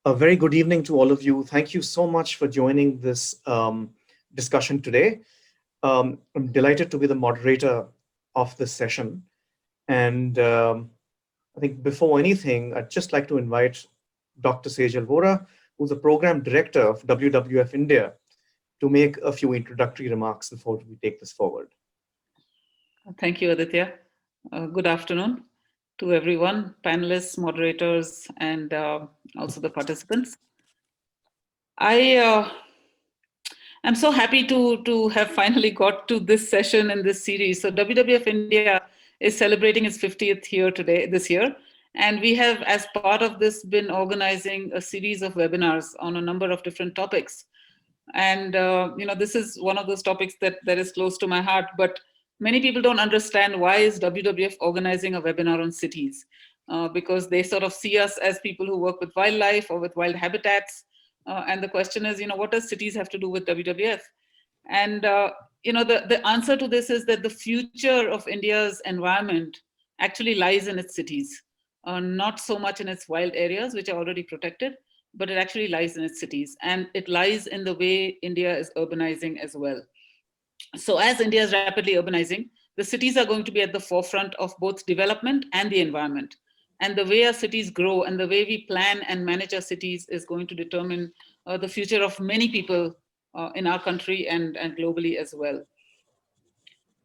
A very good evening to all of you. Thank you so much for joining this discussion today. I'm delighted to be the moderator of this session. And I think before anything, I'd just like to invite Dr. Sejal Vora, who's the program director of WWF-India, to make a few introductory remarks before we take this forward. Thank you, Aditya. Good afternoon to everyone, panelists, moderators, and also the participants. I'm so happy to have finally got to this session in this series. So WWF India is celebrating its 50th year this year. And we have, as part of this, been organizing a series of webinars on a number of different topics. And this is one of those topics that is close to my heart, but many people don't understand why is WWF organizing a webinar on cities, because they sort of see us as people who work with wildlife or with wild habitats. And the question is, what does cities have to do with WWF? And, the answer to this is that the future of India's environment actually lies in its cities, not so much in its wild areas, which are already protected, but it actually lies in its cities. And it lies in the way India is urbanizing as well. So as India is rapidly urbanizing, the cities are going to be at the forefront of both development and the environment. And the way our cities grow and the way we plan and manage our cities is going to determine the future of many people in our country and globally as well.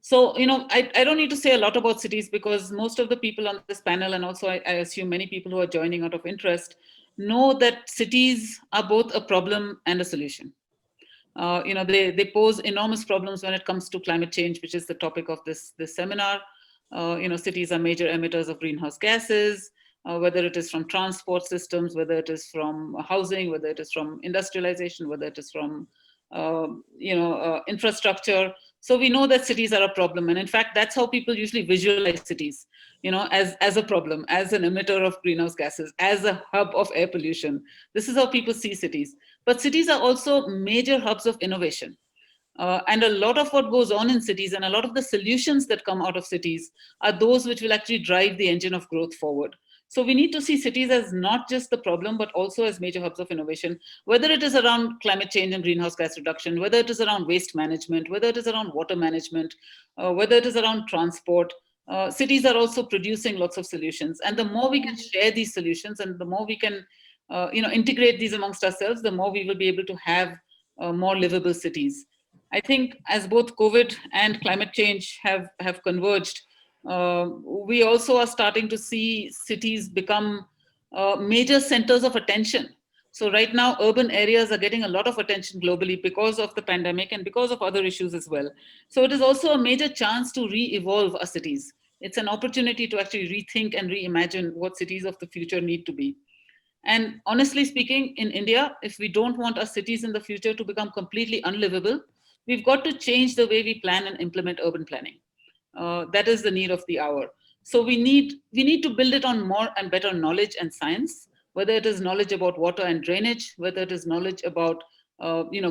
So, I don't need to say a lot about cities because most of the people on this panel, and also I assume many people who are joining out of interest, know that cities are both a problem and a solution. They pose enormous problems when it comes to climate change, which is the topic of this seminar. Cities are major emitters of greenhouse gases, whether it is from transport systems, whether it is from housing, whether it is from industrialization, whether it is from infrastructure. So we know that cities are a problem, and in fact, that's how people usually visualize cities, as a problem, as an emitter of greenhouse gases, as a hub of air pollution. This is how people see cities. But cities are also major hubs of innovation. And a lot of what goes on in cities and a lot of the solutions that come out of cities are those which will actually drive the engine of growth forward. So we need to see cities as not just the problem, but also as major hubs of innovation, whether it is around climate change and greenhouse gas reduction, whether it is around waste management, whether it is around water management, whether it is around transport. Cities are also producing lots of solutions. And the more we can share these solutions and the more we can integrate these amongst ourselves, the more we will be able to have more livable cities. I think as both COVID and climate change have converged, we also are starting to see cities become major centers of attention. So right now, urban areas are getting a lot of attention globally because of the pandemic and because of other issues as well. So it is also a major chance to re-evolve our cities. It's an opportunity to actually rethink and reimagine what cities of the future need to be. And honestly speaking, in India, if we don't want our cities in the future to become completely unlivable, we've got to change the way we plan and implement urban planning. That is the need of the hour. So we need to build it on more and better knowledge and science, whether it is knowledge about water and drainage, whether it is knowledge about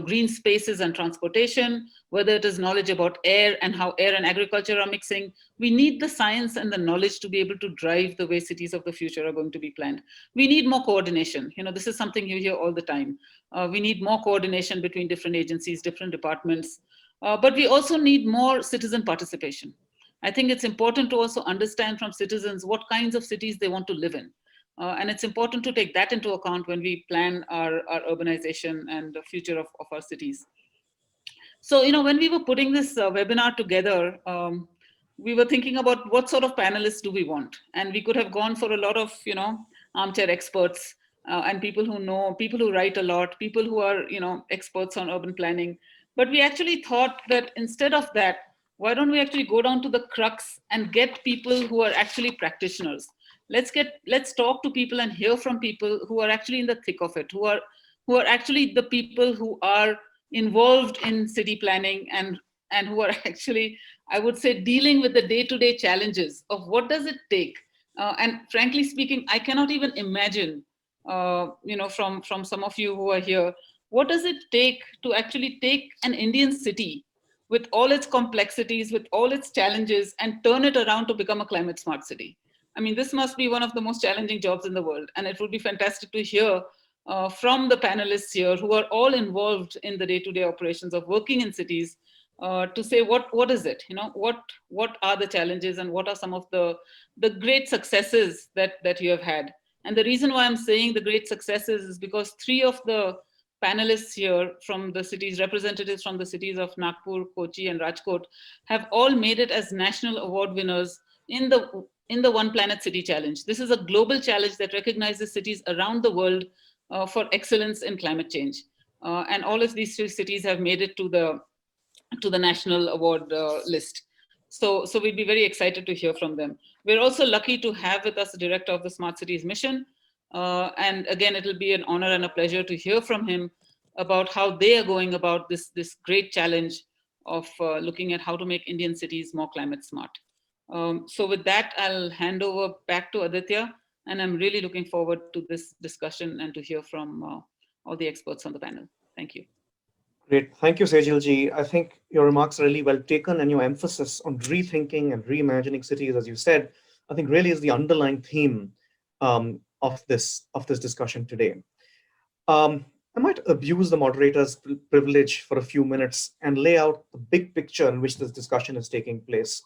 green spaces and transportation, whether it is knowledge about air and how air and agriculture are mixing. We need the science and the knowledge to be able to drive the way cities of the future are going to be planned. We need more coordination. This is something you hear all the time. We need more coordination between different agencies, different departments, but we also need more citizen participation. I think it's important to also understand from citizens what kinds of cities they want to live in. And it's important to take that into account when we plan our urbanization and the future of our cities. So, when we were putting this webinar together, we were thinking about what sort of panelists do we want? And we could have gone for a lot of, armchair experts and people who know, people who write a lot, people who are, experts on urban planning. But we actually thought that instead of that, why don't we actually go down to the crux and get people who are actually practitioners? Let's talk to people and hear from people who are actually in the thick of it, who are actually the people who are involved in city planning and who are actually, I would say, dealing with the day-to-day challenges of what does it take. And frankly speaking, I cannot even imagine, from some of you who are here, what does it take to actually take an Indian city with all its complexities, with all its challenges, and turn it around to become a climate smart city? I mean, this must be one of the most challenging jobs in the world. And it would be fantastic to hear from the panelists here who are all involved in the day-to-day operations of working in cities, to say what is it, what are the challenges and what are some of the great successes that you have had. And the reason why I'm saying the great successes is because three of the panelists here from the cities, representatives from the cities of Nagpur, Kochi, and Rajkot, have all made it as national award winners in the One Planet City Challenge. This is a global challenge that recognizes cities around the world for excellence in climate change. And all of these three cities have made it to the national award list. So we'd be very excited to hear from them. We're also lucky to have with us the director of the Smart Cities Mission. And again, it'll be an honor and a pleasure to hear from him about how they are going about this great challenge of looking at how to make Indian cities more climate smart. So with that, I'll hand over back to Aditya, and I'm really looking forward to this discussion and to hear from all the experts on the panel. Thank you. Great. Thank you, Sejal ji. I think your remarks are really well taken, and your emphasis on rethinking and reimagining cities, as you said, I think really is the underlying theme of this discussion today. I might abuse the moderator's privilege for a few minutes and lay out the big picture in which this discussion is taking place.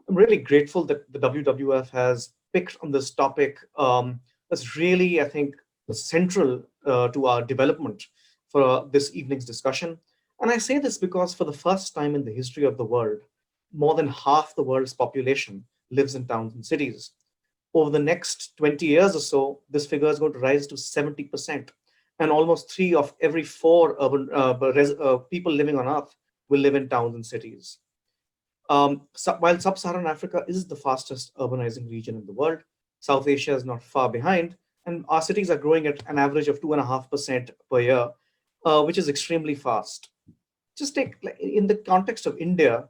I'm really grateful that the WWF has picked on this topic that's really, I think, central to our development for this evening's discussion. And I say this because for the first time in the history of the world, more than half the world's population lives in towns and cities. Over the next 20 years or so, this figure is going to rise to 70%. And almost 3 of every 4 urban people living on Earth will live in towns and cities. While sub-Saharan Africa is the fastest urbanizing region in the world, South Asia is not far behind, and our cities are growing at an average of 2.5% per year, which is extremely fast. Just take, in the context of India,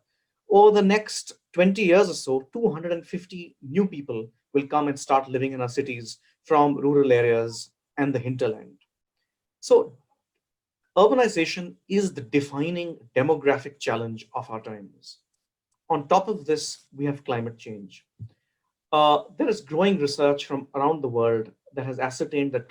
over the next 20 years or so, 250 new people will come and start living in our cities from rural areas and the hinterland. So urbanization is the defining demographic challenge of our times. On top of this, we have climate change. There is growing research from around the world that has ascertained that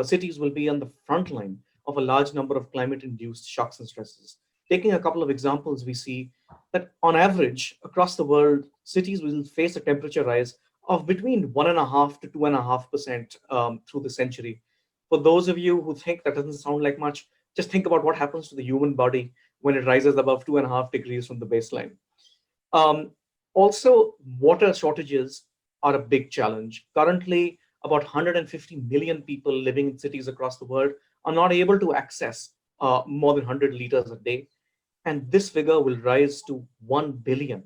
cities will be on the front line of a large number of climate-induced shocks and stresses. Taking a couple of examples, we see that on average, across the world, cities will face a temperature rise of between 1.5 to 2.5% through the century. For those of you who think that doesn't sound like much, just think about what happens to the human body when it rises above 2.5 degrees from the baseline. Also, water shortages are a big challenge. Currently, about 150 million people living in cities across the world are not able to access more than 100 liters a day. And this figure will rise to 1 billion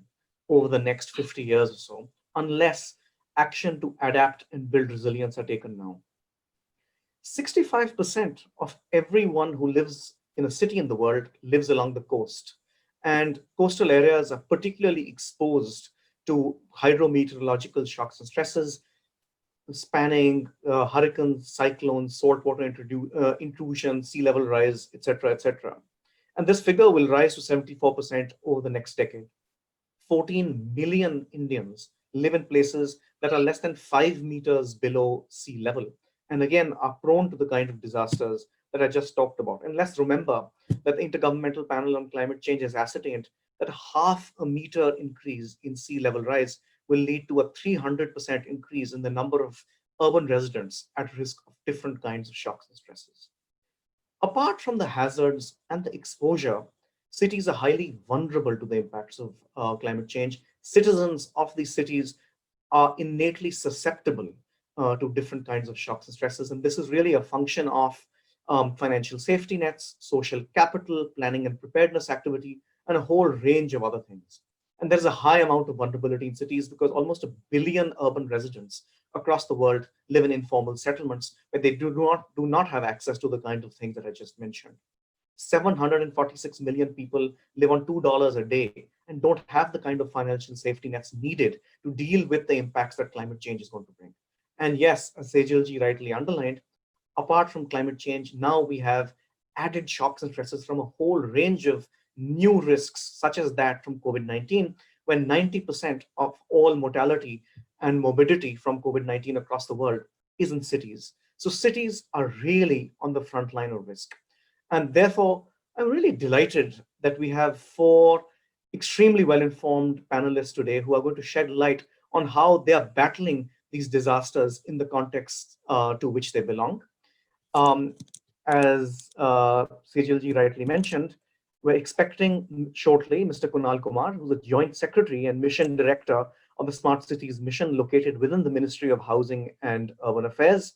over the next 50 years or so, unless action to adapt and build resilience are taken now. 65% of everyone who lives in a city in the world lives along the coast. And coastal areas are particularly exposed to hydrometeorological shocks and stresses, spanning hurricanes, cyclones, saltwater intrusion, sea level rise, etc., etc. And this figure will rise to 74% over the next decade. 14 million Indians live in places that are less than 5 meters below sea level, and again are prone to the kind of disasters that I just talked about. And let's remember that the Intergovernmental Panel on Climate Change has ascertained that half a meter increase in sea level rise will lead to a 300% increase in the number of urban residents at risk of different kinds of shocks and stresses. Apart from the hazards and the exposure, cities are highly vulnerable to the impacts of climate change. Citizens of these cities are innately susceptible to different kinds of shocks and stresses. And this is really a function of financial safety nets, social capital, planning and preparedness activity, and a whole range of other things. And there's a high amount of vulnerability in cities because almost 1 billion urban residents across the world live in informal settlements where they do not have access to the kind of things that I just mentioned. 746 million people live on $2 a day and don't have the kind of financial safety nets needed to deal with the impacts that climate change is going to bring. And yes, as Sejal ji rightly underlined, apart from climate change, now we have added shocks and stresses from a whole range of new risks, such as that from COVID-19, when 90% of all mortality and morbidity from COVID-19 across the world is in cities. So cities are really on the front line of risk. And therefore, I'm really delighted that we have four extremely well informed panelists today who are going to shed light on how they are battling these disasters in the context to which they belong. Um, as Sejal rightly mentioned, we're expecting shortly Mr. Kunal Kumar, who's the Joint Secretary and Mission Director of the Smart Cities Mission located within the Ministry of Housing and Urban Affairs.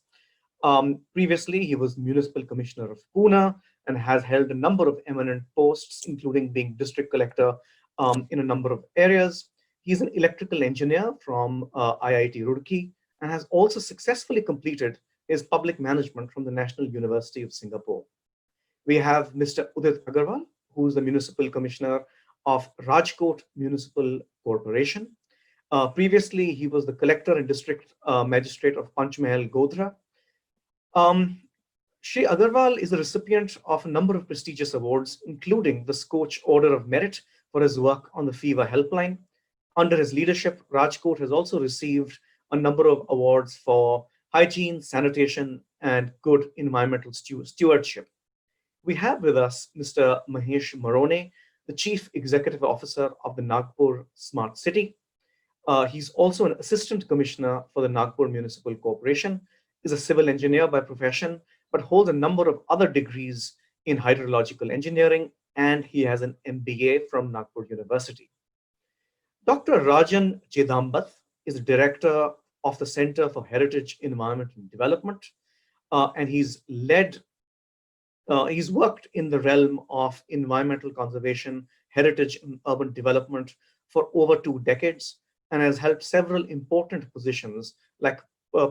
Previously, he was Municipal Commissioner of Pune and has held a number of eminent posts, including being District Collector in a number of areas. He's an electrical engineer from IIT Roorkee and has also successfully completed his public management from the National University of Singapore. We have Mr. Udit Agarwal, who is the Municipal Commissioner of Rajkot Municipal Corporation. Previously, he was the Collector and District Magistrate of Panchmahal, Godhra. Um, Shri Agarwal is a recipient of a number of prestigious awards, including the Scotch Order of Merit for his work on the Fever Helpline. Under his leadership, Rajkot has also received a number of awards for hygiene, sanitation, and good environmental stewardship. We have with us Mr. Mahesh Marone, the Chief Executive Officer of the Nagpur Smart City. He's also an Assistant Commissioner for the Nagpur Municipal Corporation, is a civil engineer by profession, but holds a number of other degrees in hydrological engineering, and he has an MBA from Nagpur University. Dr. Rajan Chidambath is the director of the Center for Heritage Environment and Development, and he's worked in the realm of environmental conservation, heritage, and urban development for over 2 decades, and has held several important positions like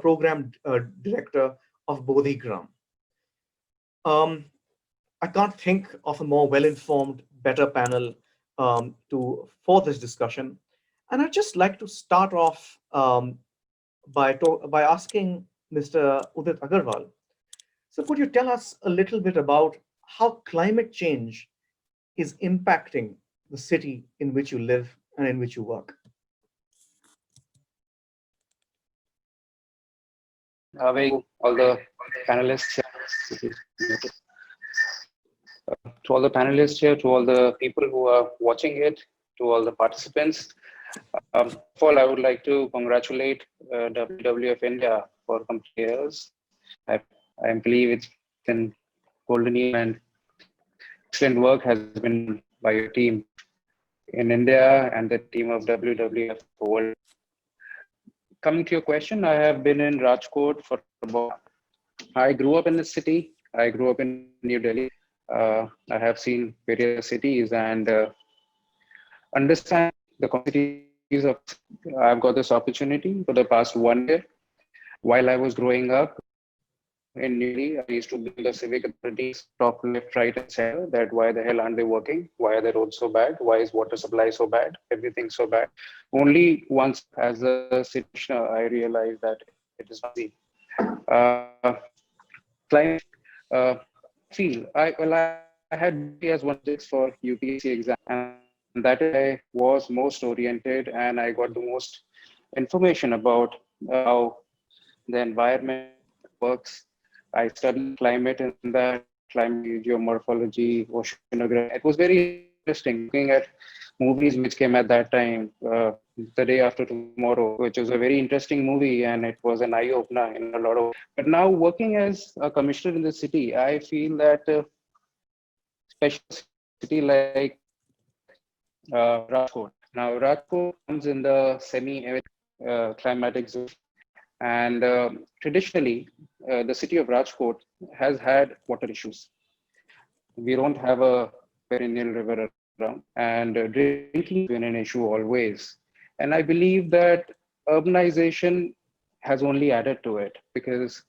program director of Bodhi Gram. Um, I can't think of a more well-informed, better panel for this discussion. And I'd just like to start off by asking Mr. Udit Agarwal. So could you tell us a little bit about how climate change is impacting the city in which you live and in which you work? All the panelists to all the panelists here, to all the people who are watching it, to all the participants. First of all, I would like to congratulate WWF-India for complete years. I believe it's been golden year and excellent work has been done by your team in India and the team of WWF World. Coming to your question, I have been in Rajkot for about, I grew up in the city. I grew up in New Delhi. I have seen various cities and understand the complexities of. I've got this opportunity for the past 1 year. While I was growing up in New Delhi, I used to build the civic authorities, top left, right, and center. That why the hell aren't they working? Why are the roads so bad? Why is water supply so bad? Everything so bad. Only once, as a citizen, I realized that it is not easy. Climate. I had as one of for UPSC exam, and that I was most oriented, and I got the most information about how the environment works. I studied climate in that, climate geomorphology, oceanography. It was very interesting looking at movies which came at that time, The Day After Tomorrow, which was a very interesting movie, and it was an eye-opener in a lot of. But now working as a commissioner in the city, I feel that especially city like Rajkot. Now Rajkot comes in the semi-arid climatic zone, and traditionally the city of Rajkot has had water issues. We don't have a perennial river around, and drinking has been an issue always. And I believe that urbanization has only added to it because,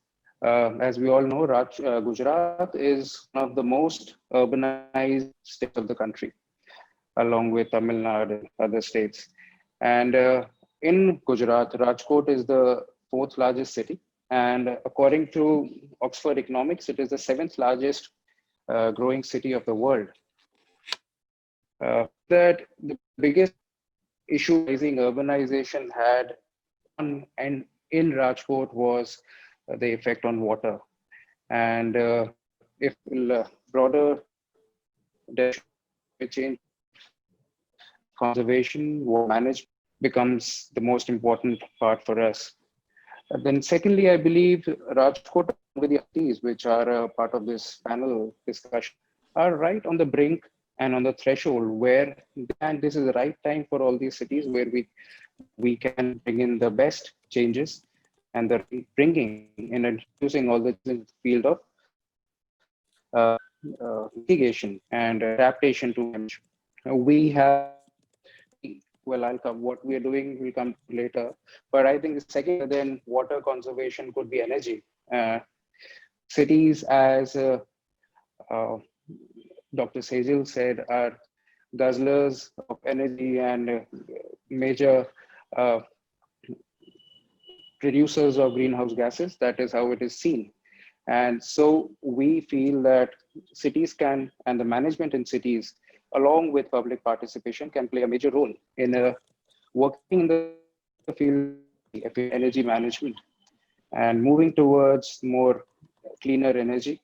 as we all know, Gujarat is one of the most urbanized states of the country, along with Tamil Nadu and other states. And in Gujarat, Rajkot is the fourth largest city. And according to Oxford Economics, it is the seventh largest growing city of the world. That the biggest issue raising urbanization had on and in Rajkot was the effect on water. And if broader climate change, conservation, water management becomes the most important part for us. Then secondly, I believe Rajkot with the cities, which are a part of this panel discussion, are right on the brink and on the threshold where, and this is the right time for all these cities where we can bring in the best changes and the bringing in introducing all the field of mitigation and adaptation to climate change. We have, well, I'll come, what we are doing will come later, but I think the second then water conservation could be energy. Cities, as uh, Dr. Sejal said, are guzzlers of energy and major uh, producers of greenhouse gases. That is how it is seen. And so we feel that cities can, and the management in cities, along with public participation, can play a major role in working in the field of energy management and moving towards more cleaner energy.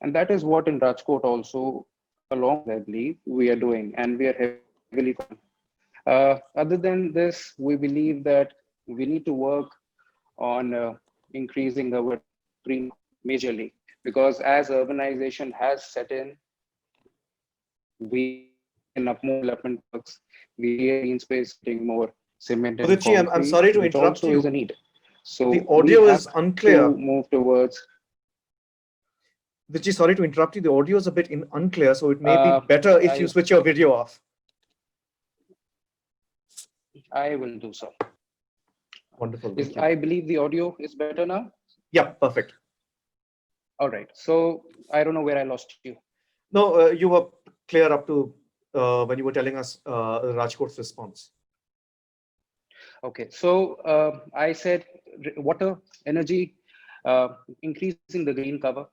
And that is what in Rajkot also, along I believe, we are doing, and we are heavily. Other than this, we believe that we need to work on increasing our green majorly, because as urbanization has set in, we in up more development works, we are in space getting more cement and Uditji, I'm concrete, sorry to which interrupt also is you. a need. So The we audio have is unclear. to move towards. Uditji, sorry to interrupt you. The audio is a bit unclear, so it may be better if you switch your video off. I will do so. Wonderful. I believe the audio is better now. Yeah, perfect. All right. So I don't know where I lost you. No, you were clear up to when you were telling us Rajkot's response. Okay. So I said water, energy, increasing the green cover.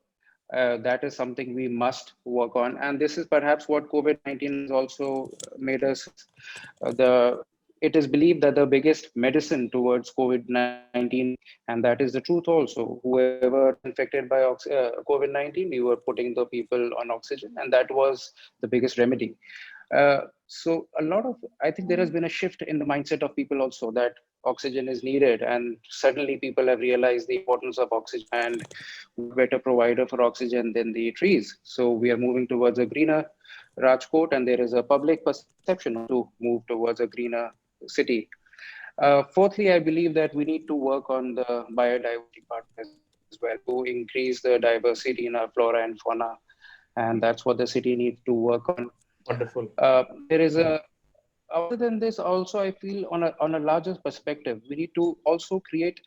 That is something we must work on. And this is perhaps what COVID-19 has also made us it is believed that the biggest medicine towards COVID-19, and that is the truth also, whoever infected by COVID-19, we were putting the people on oxygen, and that was the biggest remedy. So I think there has been a shift in the mindset of people also that oxygen is needed, and suddenly people have realized the importance of oxygen, and better provider for oxygen than the trees. So we are moving towards a greener Rajkot, and there is a public perception to move towards a greener city. Fourthly, I believe that we need to work on the biodiversity part as well to increase the diversity in our flora and fauna, and that's what the city needs to work on. Wonderful. There is other than this, also I feel on a larger perspective, we need to also create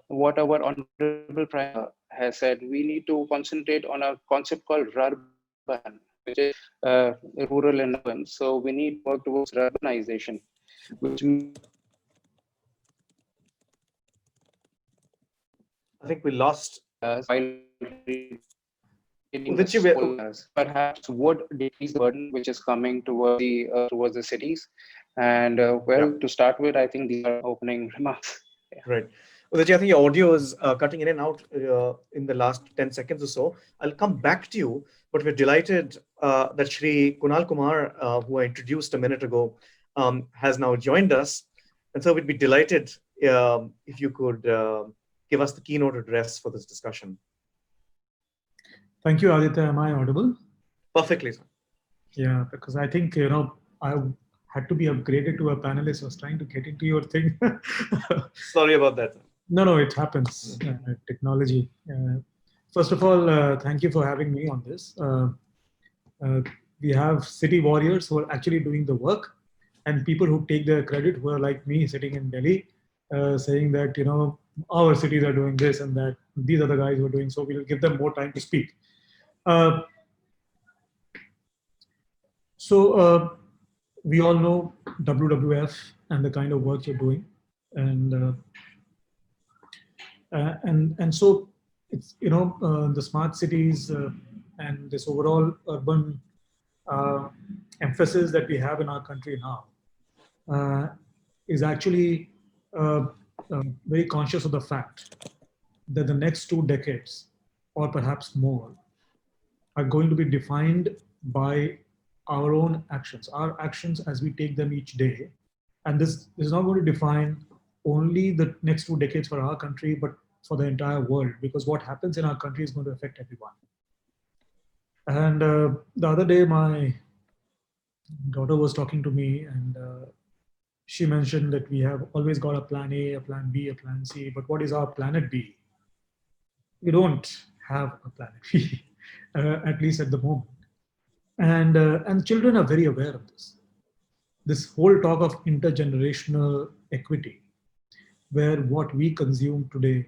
what our honorable prime has said. We need to concentrate on a concept called urban, which is rural and urban. So we need to work towards urbanization, which I think we lost. Perhaps would decrease the burden which is coming towards the cities. And to start with, I think these are opening remarks. Yeah. Right. Uditji, I think your audio is cutting in and out in the last 10 seconds or so. I'll come back to you, but we're delighted that Shri Kunal Kumar, who I introduced a minute ago, has now joined us. And so we'd be delighted if you could give us the keynote address for this discussion. Thank you, Aditya. Am I audible? Perfectly, sir. Yeah, because I think, I had to be upgraded to a panelist. I was trying to get into your thing. Sorry about that. No, it happens. Technology. First of all, thank you for having me on this. We have city warriors who are actually doing the work, and people who take the credit, who are like me sitting in Delhi, saying that, our cities are doing this and that. These are the guys who are doing, so we'll give them more time to speak. We all know WWF and the kind of work you're doing, and so it's the smart cities and this overall urban emphasis that we have in our country now is actually very conscious of the fact that the next 2 decades, or perhaps more, are going to be defined by our own actions, our actions as we take them each day. And this is not going to define only the next 2 decades for our country, but for the entire world, because what happens in our country is going to affect everyone. And the other day, my daughter was talking to me, and she mentioned that we have always got a plan A, a plan B, a plan C, but what is our planet B? We don't have a planet B, at least at the moment. And children are very aware of this. This whole talk of intergenerational equity, where what we consume today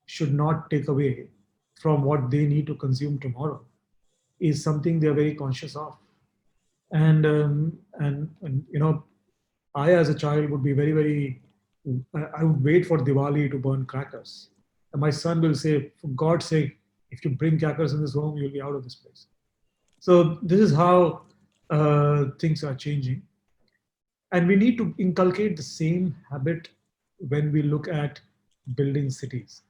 should not take away from what they need to consume tomorrow, is something they are very conscious of. And you know, I as a child would be very. I would wait for Diwali to burn crackers, and my son will say, "For God's sake, if you bring crackers in this home, you'll be out of this place." So this is how things are changing, and we need to inculcate the same habit when we look at building cities.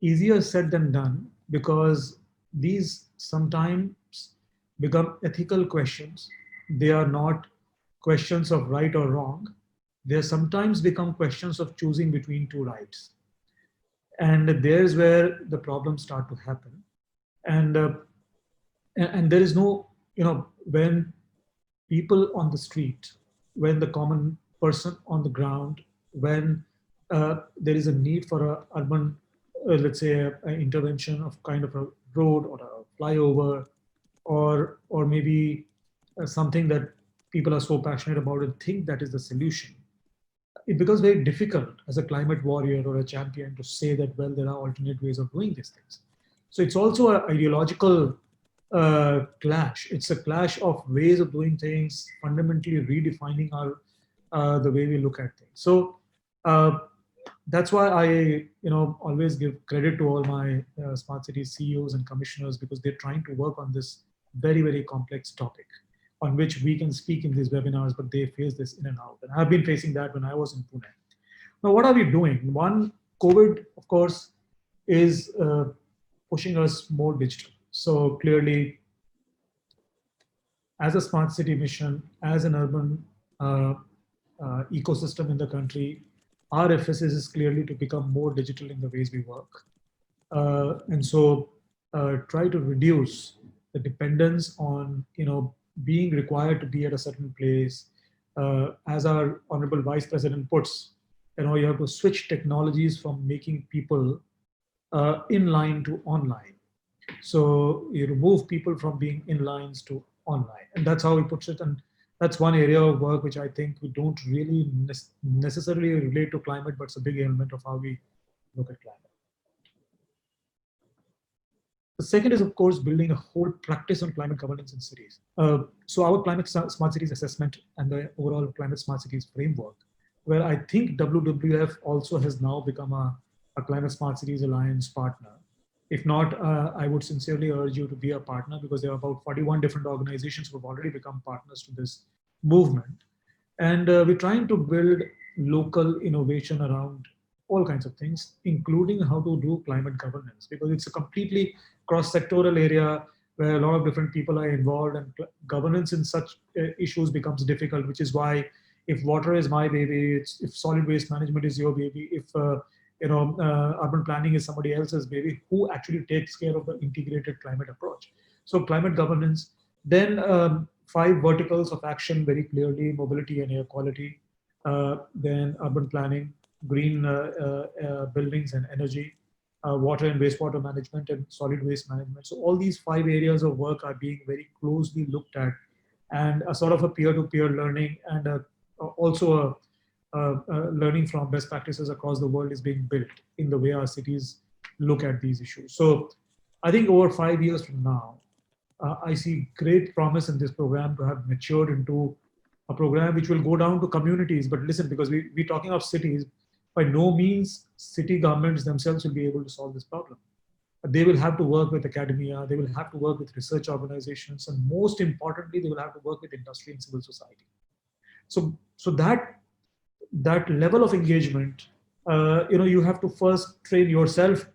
Easier said than done, because these sometimes become ethical questions. They are not questions of right or wrong. They sometimes become questions of choosing between two rights. And there's where the problems start to happen. And, uh, and there is no, when people on the street, when the common person on the ground, when there is a need for a urban, let's say, a intervention of kind of a road or a flyover, or maybe something that people are so passionate about and think that is the solution, it becomes very difficult as a climate warrior or a champion to say that, well, there are alternate ways of doing these things. So it's also an ideological clash. It's a clash of ways of doing things, fundamentally redefining our the way we look at things. So uh, that's why I, always give credit to all my smart city CEOs and commissioners, because they're trying to work on this very complex topic on which we can speak in these webinars, but they face this in and out. And I've been facing that when I was in Pune. Now, what are we doing? One, COVID, of course, is pushing us more digital. So clearly, as a smart city mission, as an urban ecosystem in the country, our emphasis is clearly to become more digital in the ways we work. And so try to reduce the dependence on, being required to be at a certain place. As our Honorable Vice President puts, you have to switch technologies from making people inline to online. So you remove people from being inlines to online, and that's how he puts it. And that's one area of work which I think we don't really necessarily relate to climate, but it's a big element of how we look at climate. The second is, of course, building a whole practice on climate governance in cities. So our climate smart cities assessment and the overall climate smart cities framework, where I think WWF also has now become a climate smart cities alliance partner. If not, I would sincerely urge you to be a partner, because there are about 41 different organizations who have already become partners to this movement. And we're trying to build local innovation around all kinds of things, including how to do climate governance, because it's a completely cross-sectoral area where a lot of different people are involved, and governance in such issues becomes difficult, which is why if water is my baby, if solid waste management is your baby, if urban planning is somebody else's baby, who actually takes care of the integrated climate approach? So climate governance, then 5 verticals of action very clearly: mobility and air quality, then urban planning, green buildings and energy, water and wastewater management, and solid waste management. So all these 5 areas of work are being very closely looked at, and a sort of a peer-to-peer learning, and also a learning from best practices across the world is being built in the way our cities look at these issues. So I think over 5 years from now, I see great promise in this program to have matured into a program which will go down to communities. But listen, because we're talking of cities, by no means city governments themselves will be able to solve this problem. They will have to work with academia, they will have to work with research organizations, and most importantly, they will have to work with industry and civil society. So that level of engagement you have to first train yourself,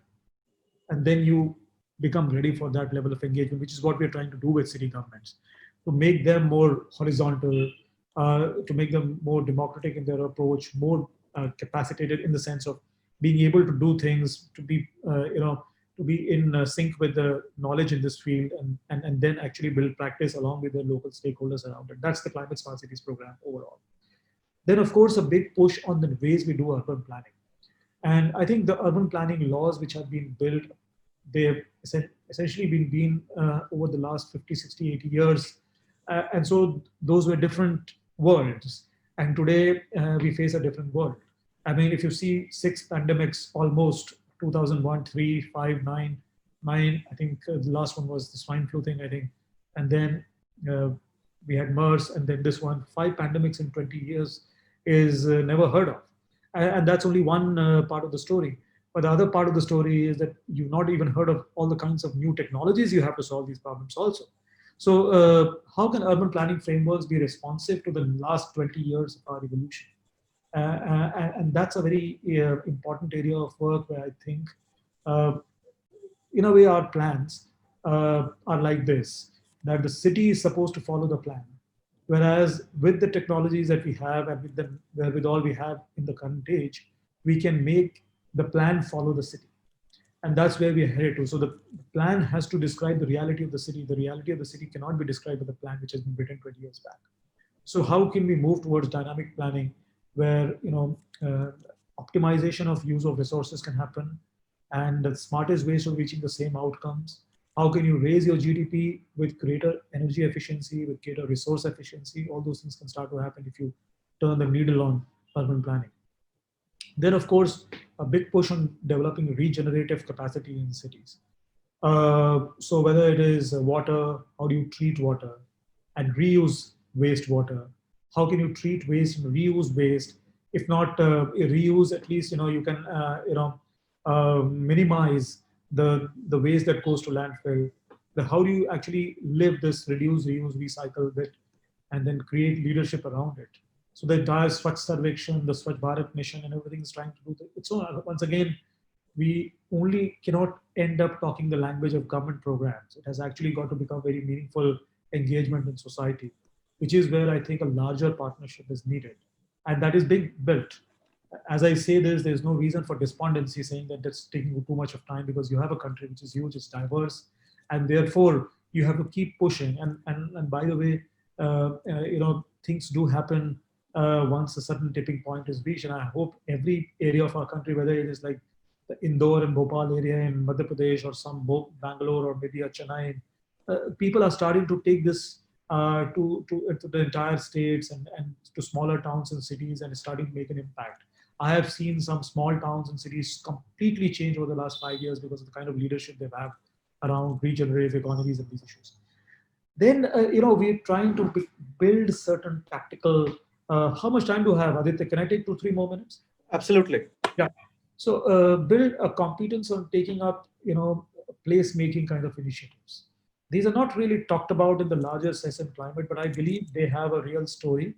and then you become ready for that level of engagement, which is what we're trying to do with city governments, to make them more horizontal, to make them more democratic in their approach, more capacitated in the sense of being able to do things, to be, to be in sync with the knowledge in this field, and then actually build practice along with the local stakeholders around it. That's the Climate Smart Cities program overall. Then, of course, a big push on the ways we do urban planning. And I think the urban planning laws which have been built, they've essentially been over the last 50, 60, 80 years. And so those were different worlds. And today we face a different world. I mean, if you see 6 pandemics almost, 2001, 3, 5, 9, 9, I think the last one was the swine flu thing, I think. And then we had MERS, and then this one. 5 pandemics in 20 years is never heard of. And that's only one part of the story. But the other part of the story is that you've not even heard of all the kinds of new technologies you have to solve these problems also. So how can urban planning frameworks be responsive to the last 20 years of our evolution? And that's a very important area of work where I think, in a way, our plans are like this, that the city is supposed to follow the plan. Whereas with the technologies that we have and with all we have in the current age, we can make the plan follow the city. And that's where we are headed to. So the plan has to describe the reality of the city. The reality of the city cannot be described by the plan which has been written 20 years back. So how can we move towards dynamic planning where optimization of use of resources can happen, and the smartest ways of reaching the same outcomes? How can you raise your GDP with greater energy efficiency, with greater resource efficiency? All those things can start to happen if you turn the needle on urban planning. Then, of course, a big push on developing regenerative capacity in cities. So whether it is water, how do you treat water and reuse wastewater? How can you treat waste and reuse waste? If not reuse, at least you can minimize the waste that goes to landfill. How do you actually live this reduce, reuse, recycle bit, and then create leadership around it? So the entire Swachh Sarvekshan, the Swachh Bharat mission, and everything is trying to do its own. Once again, we only cannot end up talking the language of government programs. It has actually got to become very meaningful engagement in society, which is where I think a larger partnership is needed. And that is being built. As I say this, there's no reason for despondency saying that that's taking too much of time, because you have a country which is huge, it's diverse, and therefore you have to keep pushing. And by the way, things do happen once a certain tipping point is reached. And I hope every area of our country, whether it is like the Indore and Bhopal area in Madhya Pradesh, or some Bangalore, or maybe a Chennai, people are starting to take this to the entire states and to smaller towns and cities, and starting to make an impact. I have seen some small towns and cities completely change over the last 5 years because of the kind of leadership they have around regenerative economies and these issues. Then, we're trying to build certain tactical. How much time do I have, Aditya? Can I take 2-3 more minutes? Absolutely. Yeah. So build a competence on taking up, place-making kind of initiatives. These are not really talked about in the larger sense in climate, but I believe they have a real story,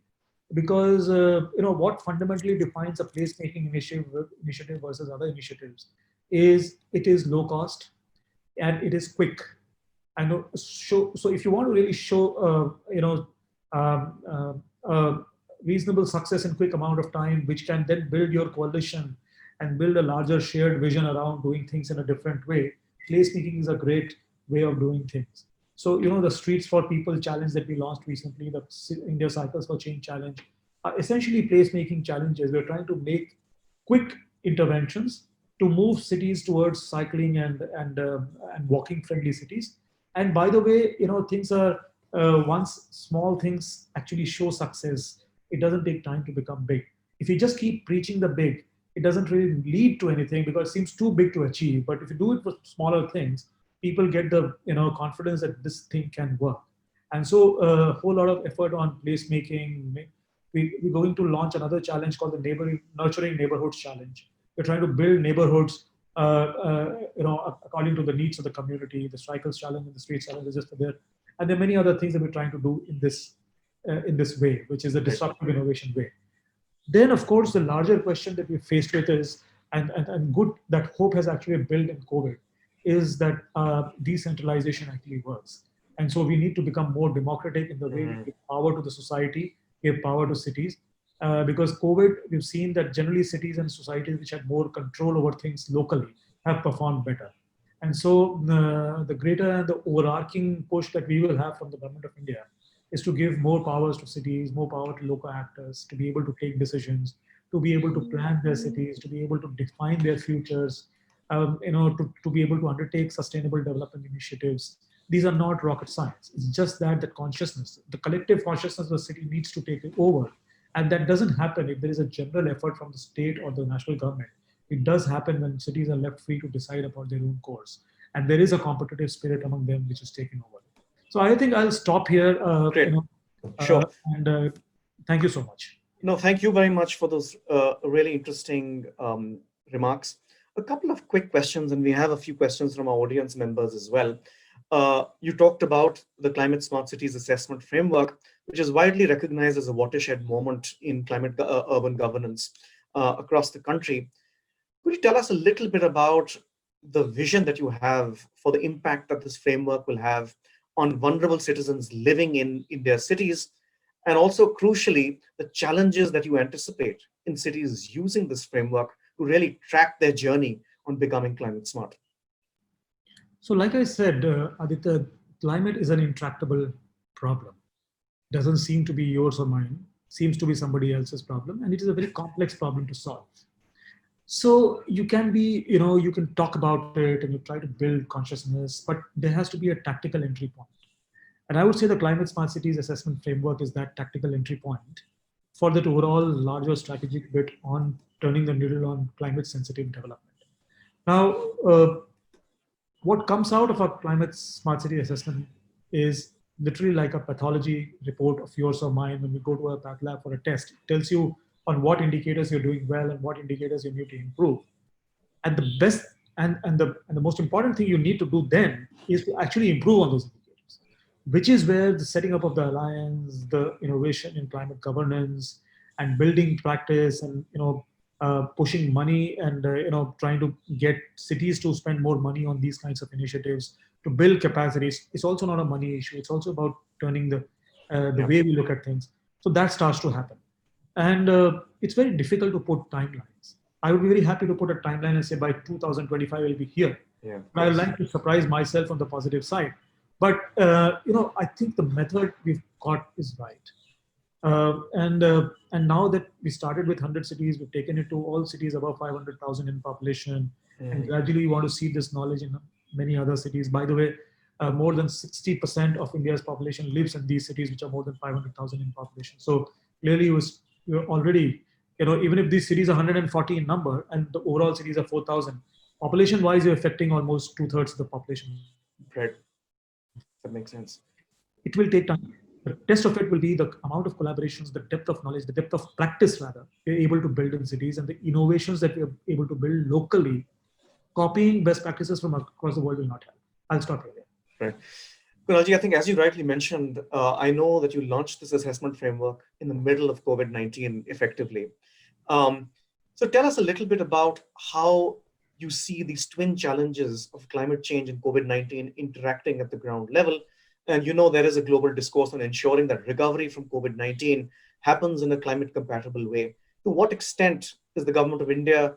because what fundamentally defines a place-making initiative versus other initiatives is it is low cost and it is quick. And so if you want to really show reasonable success in quick amount of time, which can then build your coalition and build a larger shared vision around doing things in a different way, placemaking is a great way of doing things. So, the Streets for People challenge that we launched recently, the India Cycles for Change challenge, are essentially placemaking challenges. We're trying to make quick interventions to move cities towards cycling and walking friendly cities. And by the way, things are, once small things actually show success, it doesn't take time to become big. If you just keep preaching the big, it doesn't really lead to anything because it seems too big to achieve. But if you do it for smaller things, people get the confidence that this thing can work. And so a whole lot of effort on placemaking. We're going to launch another challenge called the Nurturing Neighborhoods Challenge. We're trying to build neighborhoods according to the needs of the community. The Cycles Challenge and the Streets Challenge is just there. And there are many other things that we're trying to do in this way, which is a disruptive innovation way. Then, of course, the larger question that we're faced with is, and good that hope has actually built in COVID, is that decentralization actually works. And so we need to become more democratic in the way we give power to the society, give power to cities. Because COVID, we've seen that generally cities and societies which had more control over things locally have performed better. And so the greater and the overarching push that we will have from the government of India is to give more powers to cities, more power to local actors, to be able to take decisions, to be able to plan their cities, to be able to define their futures, to be able to undertake sustainable development initiatives. These are not rocket science. It's just that the consciousness, the collective consciousness of the city needs to take it over. And that doesn't happen if there is a general effort from the state or the national government. It does happen when cities are left free to decide about their own course. And there is a competitive spirit among them which is taken over. So I think I'll stop here. Great. Sure. And thank you so much. No, thank you very much for those really interesting remarks. A couple of quick questions, and we have a few questions from our audience members as well. You talked about the Climate Smart Cities Assessment Framework, which is widely recognized as a watershed moment in climate urban governance across the country. Could you tell us a little bit about the vision that you have for the impact that this framework will have on vulnerable citizens living in their cities, and also crucially, the challenges that you anticipate in cities using this framework to really track their journey on becoming climate smart? So like I said, Aditya, climate is an intractable problem. Doesn't seem to be yours or mine, seems to be somebody else's problem, and it is a very complex problem to solve. So you can be, you can talk about it and you try to build consciousness, but there has to be a tactical entry point. And I would say the Climate Smart Cities Assessment Framework is that tactical entry point for that overall larger strategic bit on turning the needle on climate sensitive development. Now, what comes out of a Climate Smart City assessment is literally like a pathology report of yours or mine. When we go to a path lab for a test, it tells you on what indicators you're doing well and what indicators you need to improve. And the best and the most important thing you need to do then is to actually improve on those indicators, which is where the setting up of the alliance, the innovation in climate governance, and building practice, and pushing money and trying to get cities to spend more money on these kinds of initiatives to build capacities. It's also not a money issue. It's also about turning the way we look at things. So that starts to happen. And it's very difficult to put timelines. I would be very happy to put a timeline and say by 2025 I'll be here. Yeah, I like to surprise myself on the positive side. But I think the method we've got is right. And now that we started with 100 cities, we've taken it to all cities above 500,000 in population, and gradually we want to see this knowledge in many other cities. By the way, more than 60% of India's population lives in these cities, which are more than 500,000 in population. So clearly, you're already, even if these cities are 140 in number and the overall cities are 4,000, population-wise, you're affecting almost 2/3 of the population. Right. That makes sense. It will take time. The test of it will be the amount of collaborations, the depth of knowledge, the depth of practice, rather, we're able to build in cities, and the innovations that we're able to build locally. Copying best practices from across the world will not help. I'll stop here. Right. Kunalji, I think as you rightly mentioned, I know that you launched this assessment framework in the middle of COVID-19 effectively. So tell us a little bit about how you see these twin challenges of climate change and COVID-19 interacting at the ground level. And there is a global discourse on ensuring that recovery from COVID-19 happens in a climate compatible way. To what extent is the government of India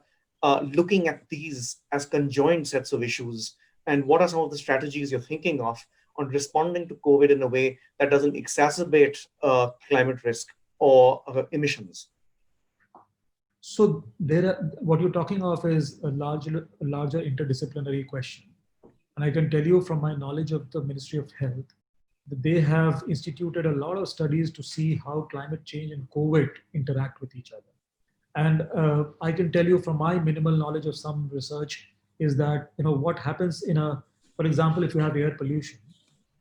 looking at these as conjoined sets of issues? And what are some of the strategies you're thinking of on responding to COVID in a way that doesn't exacerbate climate risk or emissions? So what you're talking of is a larger interdisciplinary question. And I can tell you from my knowledge of the Ministry of Health, that they have instituted a lot of studies to see how climate change and COVID interact with each other. And I can tell you from my minimal knowledge of some research is that, what happens for example, if you have air pollution,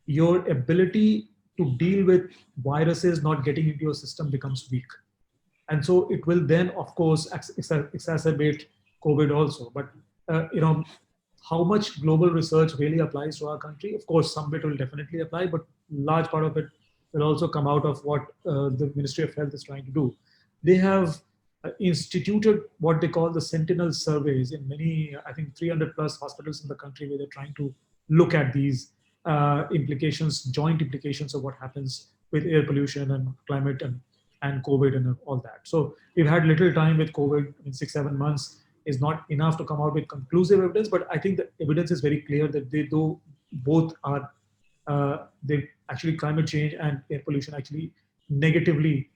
your ability to deal with viruses not getting into your system becomes weak. And so it will then, of course, exacerbate COVID also. But, how much global research really applies to our country? Of course, some bit will definitely apply, but large part of it will also come out of what the Ministry of Health is trying to do. They have instituted what they call the sentinel surveys in many, I think 300 plus hospitals in the country, where they're trying to look at these implications, joint implications of what happens with air pollution and climate and COVID and all that. So we've had little time with COVID. In 6-7 months is not enough to come out with conclusive evidence, but I think the evidence is very clear that they do both are they actually, climate change and air pollution actually negatively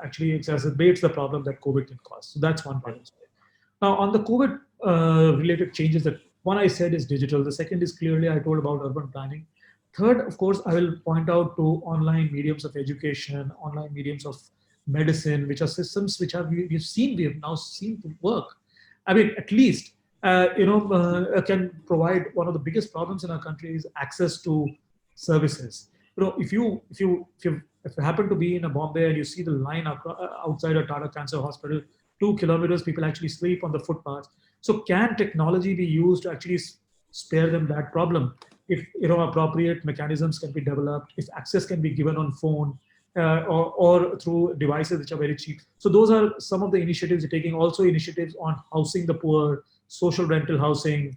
actually exacerbates the problem that COVID can cause. So that's one part. Now, on the COVID related changes, that one I said is digital. The second is clearly I told about urban planning. Third, of course, I will point out to online mediums of education, online mediums of medicine, which are systems which we have now seen to work. I mean, at least can provide. One of the biggest problems in our country is access to services. If you happen to be in a Bombay and you see the line outside a Tata Cancer Hospital, 2 kilometers, people actually sleep on the footpaths. So can technology be used to actually spare them that problem? If appropriate mechanisms can be developed, if access can be given on phone or through devices which are very cheap. So those are some of the initiatives you're taking. Also initiatives on housing the poor, social rental housing,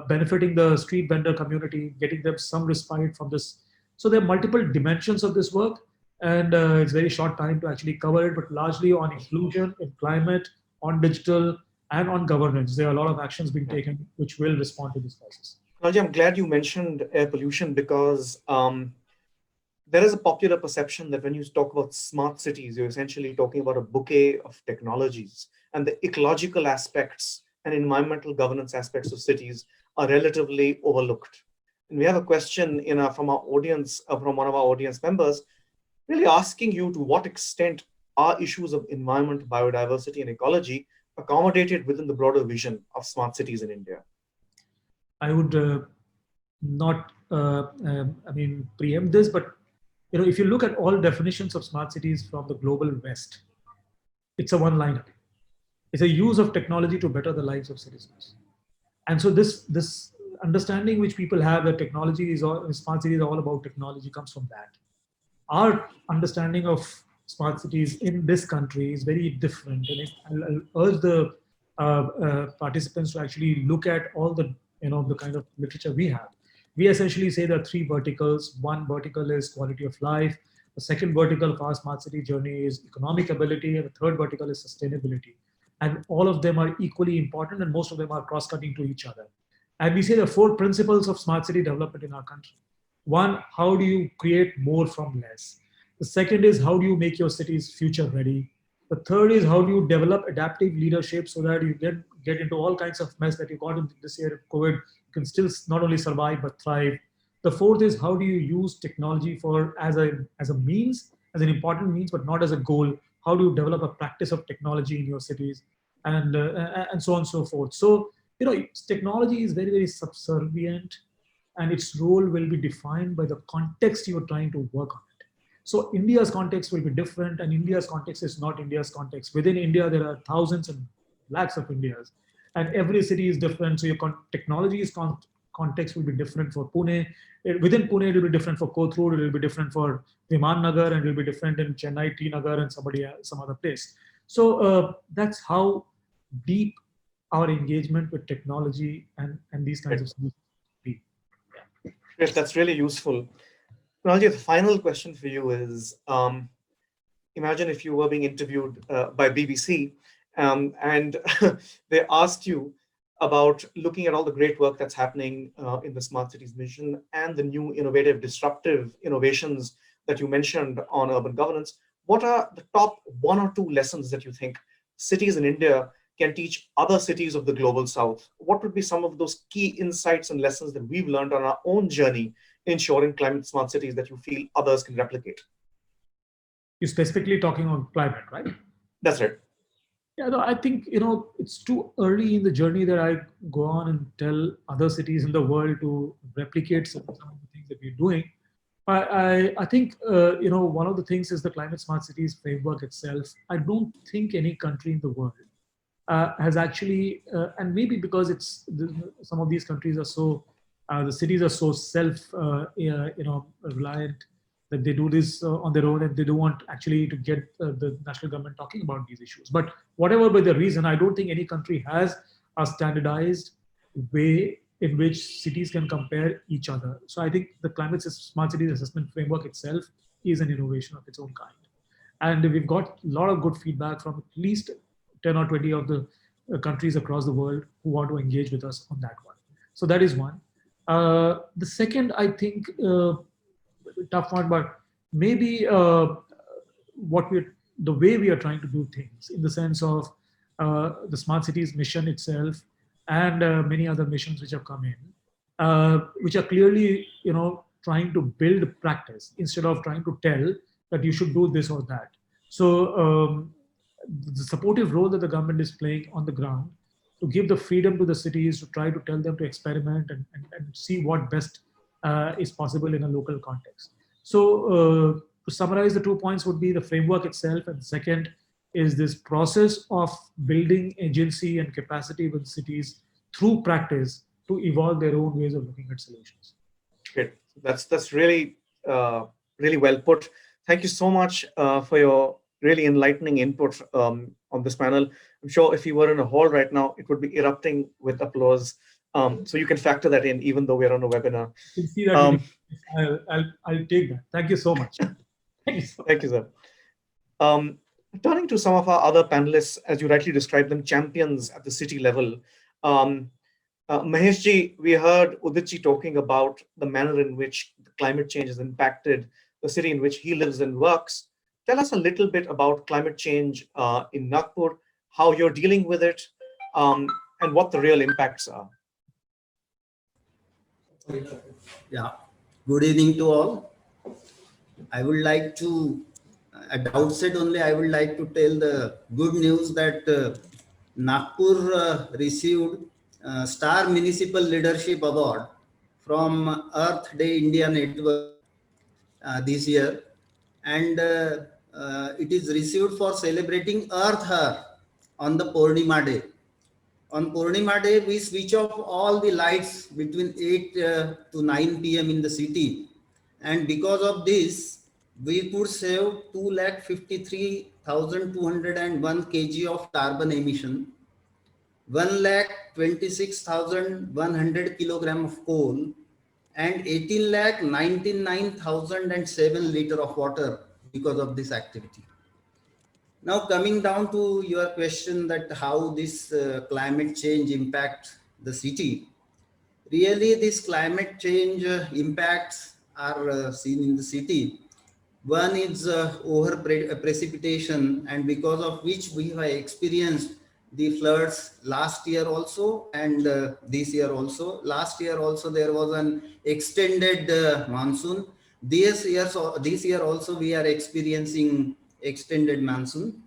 benefiting the street vendor community, getting them some respite from this. So there are multiple dimensions of this work, and it's very short time to actually cover it, but largely on inclusion, in climate, on digital, and on governance. There are a lot of actions being taken which will respond to this crisis. Kunalji, I'm glad you mentioned air pollution, because there is a popular perception that when you talk about smart cities, you're essentially talking about a bouquet of technologies, and the ecological aspects and environmental governance aspects of cities are relatively overlooked. And we have a question from our audience, from one of our audience members, really asking you to what extent are issues of environment, biodiversity, and ecology accommodated within the broader vision of smart cities in India? I would not, preempt this, but if you look at all definitions of smart cities from the global West, it's a one-liner. It's a use of technology to better the lives of citizens. And so this understanding which people have that technology is smart cities are all about technology comes from that. Our understanding of smart cities in this country is very different, and I'll urge the participants to actually look at all the the kind of literature we have. We essentially say there are 3 verticals. One vertical is quality of life. The second vertical for our smart city journey is economic ability, and the third vertical is sustainability. And all of them are equally important, and most of them are cross-cutting to each other. And we say there are 4 principles of smart city development in our country. One, how do you create more from less? The second is, how do you make your cities future ready? The third is, how do you develop adaptive leadership so that you get into all kinds of mess that you got in this year of COVID, you can still not only survive but thrive. The fourth is, how do you use technology as a means, as an important means, but not as a goal? How do you develop a practice of technology in your cities, and so on and so forth. So technology is very, very subservient, and its role will be defined by the context you're trying to work on it. So India's context will be different, and India's context is not India's context. Within India, there are thousands and lakhs of Indias, and every city is different. So your technology's context will be different for Pune. Within Pune, it will be different for Kothur. It will be different for Viman Nagar, and it will be different in Chennai, T Nagar, and some other place. So that's how deep our engagement with technology and these kinds of things be. Yes, that's really useful. Kunalji, the final question for you is, imagine if you were being interviewed by BBC and they asked you about looking at all the great work that's happening in the Smart Cities mission and the new innovative, disruptive innovations that you mentioned on urban governance. What are the top 1 or 2 lessons that you think cities in India can teach other cities of the global south? What would be some of those key insights and lessons that we've learned on our own journey ensuring climate smart cities that you feel others can replicate? You're specifically talking on climate, right? That's right. Yeah, no, I think it's too early in the journey that I go on and tell other cities in the world to replicate some of the things that we're doing. I think one of the things is the climate smart cities framework itself. I don't think any country in the world has actually, and maybe because some of these countries are so, the cities are so self reliant, that they do this on their own and they don't want actually to get the national government talking about these issues. But whatever by the reason, I don't think any country has a standardized way in which cities can compare each other. So I think the climate smart cities assessment framework itself is an innovation of its own kind. And we've got a lot of good feedback from at least 10 or 20 of the countries across the world who want to engage with us on that one. So that is one. The second, I think, tough one, but maybe the way we are trying to do things in the sense of the smart cities mission itself and many other missions which have come in, which are clearly, trying to build practice instead of trying to tell that you should do this or that. So the supportive role that the government is playing on the ground to give the freedom to the cities to try to tell them to experiment and see what best is possible in a local context. So to summarize, the 2 points would be the framework itself, and second is this process of building agency and capacity with cities through practice to evolve their own ways of looking at solutions. Great. That's really really well put. Thank you so much for your really enlightening input on this panel. I'm sure if you were in a hall right now, it would be erupting with applause. So you can factor that in, even though we're on a webinar. You can see that. I'll take that. Thank you so much. Thank you, sir. Turning to some of our other panelists, as you rightly described them, champions at the city level. Maheshji, we heard Uditji talking about the manner in which climate change has impacted the city in which he lives and works. Tell us a little bit about climate change in Nagpur, how you're dealing with it, and what the real impacts are. Yeah, good evening to all. I would like to, at the outset only, I would like to tell the good news that Nagpur received Star Municipal Leadership Award from Earth Day India Network this year, and it is received for celebrating Earth Hour on the Purnima Day. On Purnima Day, we switch off all the lights between 8 to 9 p.m. in the city, and because of this, we could save 253,201 kg of carbon emission, 126,100 kilogram of coal, and 18,99,007 liter of water because of this activity. Now coming down to your question that how this climate change impacts the city. Really, this climate change impacts are seen in the city. One is over precipitation, and because of which we have experienced the floods last year also and this year also. Last year also there was an extended monsoon. This year also we are experiencing extended monsoon.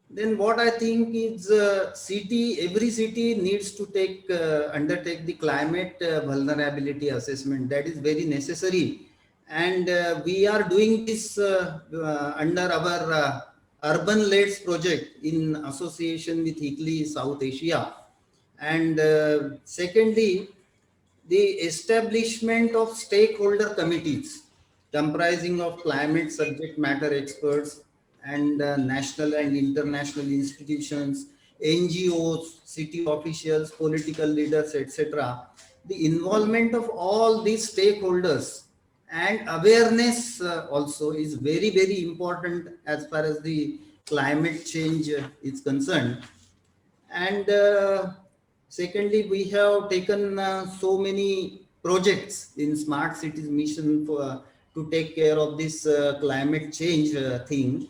Then what I think is every city needs to undertake the climate vulnerability assessment. That is very necessary. And we are doing this under our Urban Leds project in association with HICLI South Asia. And secondly, the establishment of stakeholder committees comprising of climate subject matter experts and national and international institutions, NGOs, city officials, political leaders, etc. The involvement of all these stakeholders and awareness also is very, very important as far as the climate change is concerned. And secondly, we have taken so many projects in smart cities mission to take care of this climate change thing.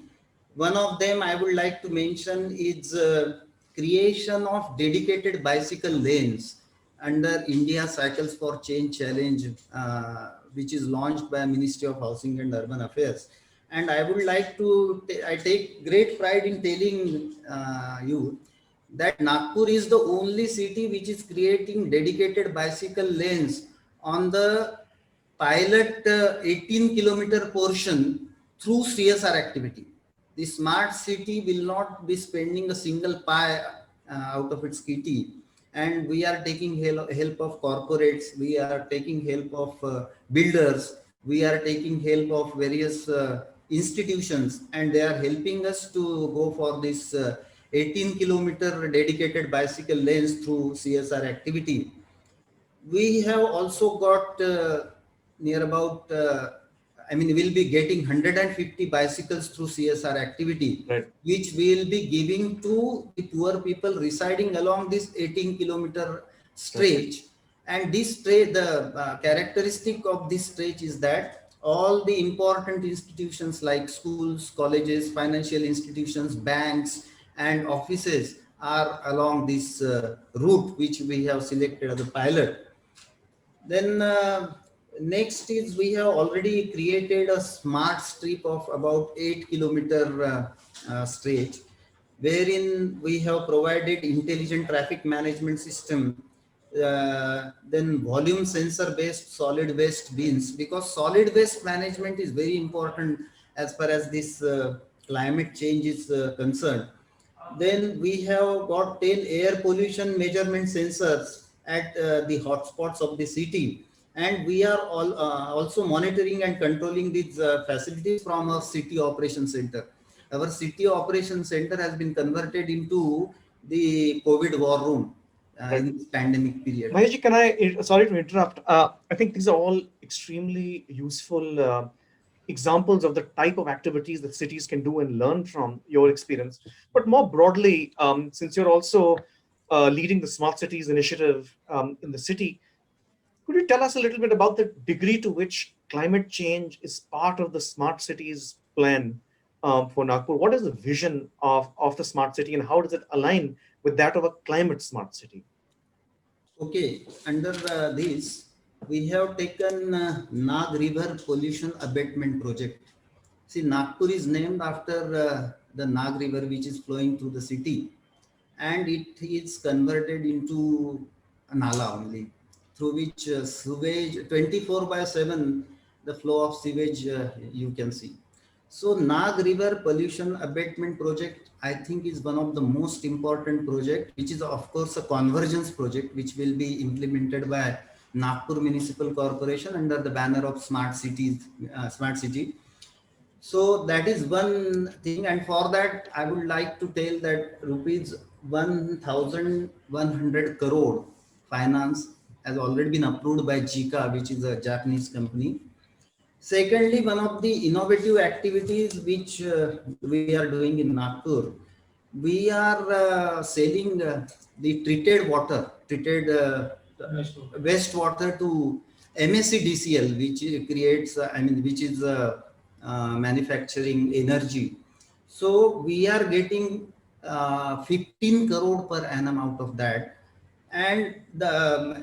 One of them I would like to mention is creation of dedicated bicycle lanes under India Cycles for Change Challenge, which is launched by Ministry of Housing and Urban Affairs. And I would like to, I take great pride in telling you that Nagpur is the only city which is creating dedicated bicycle lanes on the pilot 18-kilometer portion through CSR activity. The smart city will not be spending a single pie out of its kitty, and we are taking help of corporates, we are taking help of builders, We are taking help of various institutions, and they are helping us to go for this 18-kilometer dedicated bicycle lanes through CSR activity. We have also got near about, I mean, we'll be getting 150 bicycles through CSR activity, Right. which we'll be giving to the poor people residing along this 18-kilometer stretch. And this stretch, the characteristic of this stretch is that all the important institutions like schools, colleges, financial institutions, banks, and offices are along this route, which we have selected as a pilot. Then next is we have already created a smart strip of about 8-kilometer stretch, wherein we have provided intelligent traffic management system, then volume sensor based solid waste bins, because solid waste management is very important as far as this climate change is concerned. Then we have got 10 air pollution measurement sensors at the hotspots of the city. And we are also monitoring and controlling these facilities from our city operation center. Our city operation center has been converted into the COVID war room in this pandemic period. Maheshji, can I, sorry to interrupt. I think these are all extremely useful examples of the type of activities that cities can do and learn from your experience. But more broadly, since you're also leading the Smart Cities initiative in the city, could you tell us a little bit about the degree to which climate change is part of the Smart Cities plan for Nagpur? What is the vision of the smart city, and how does it align with that of a climate smart city? Okay, under this, we have taken Nag River Pollution Abatement Project. See, Nagpur is named after the Nag River, which is flowing through the city, and it is converted into a nala only, through which sewage 24/7, the flow of sewage you can see. So Nag River Pollution Abatement Project, I think, is one of the most important project, which is of course a convergence project, which will be implemented by Nagpur Municipal Corporation under the banner of Smart Cities, Smart City. So that is one thing, and for that I would like to tell that rupees 1,100 crore finance has already been approved by JICA, which is a Japanese company. Secondly, one of the innovative activities which we are doing in Nagpur, we are selling the treated wastewater to MSCDCL, which creates, which is manufacturing energy. So we are getting 15 crore per annum out of that, and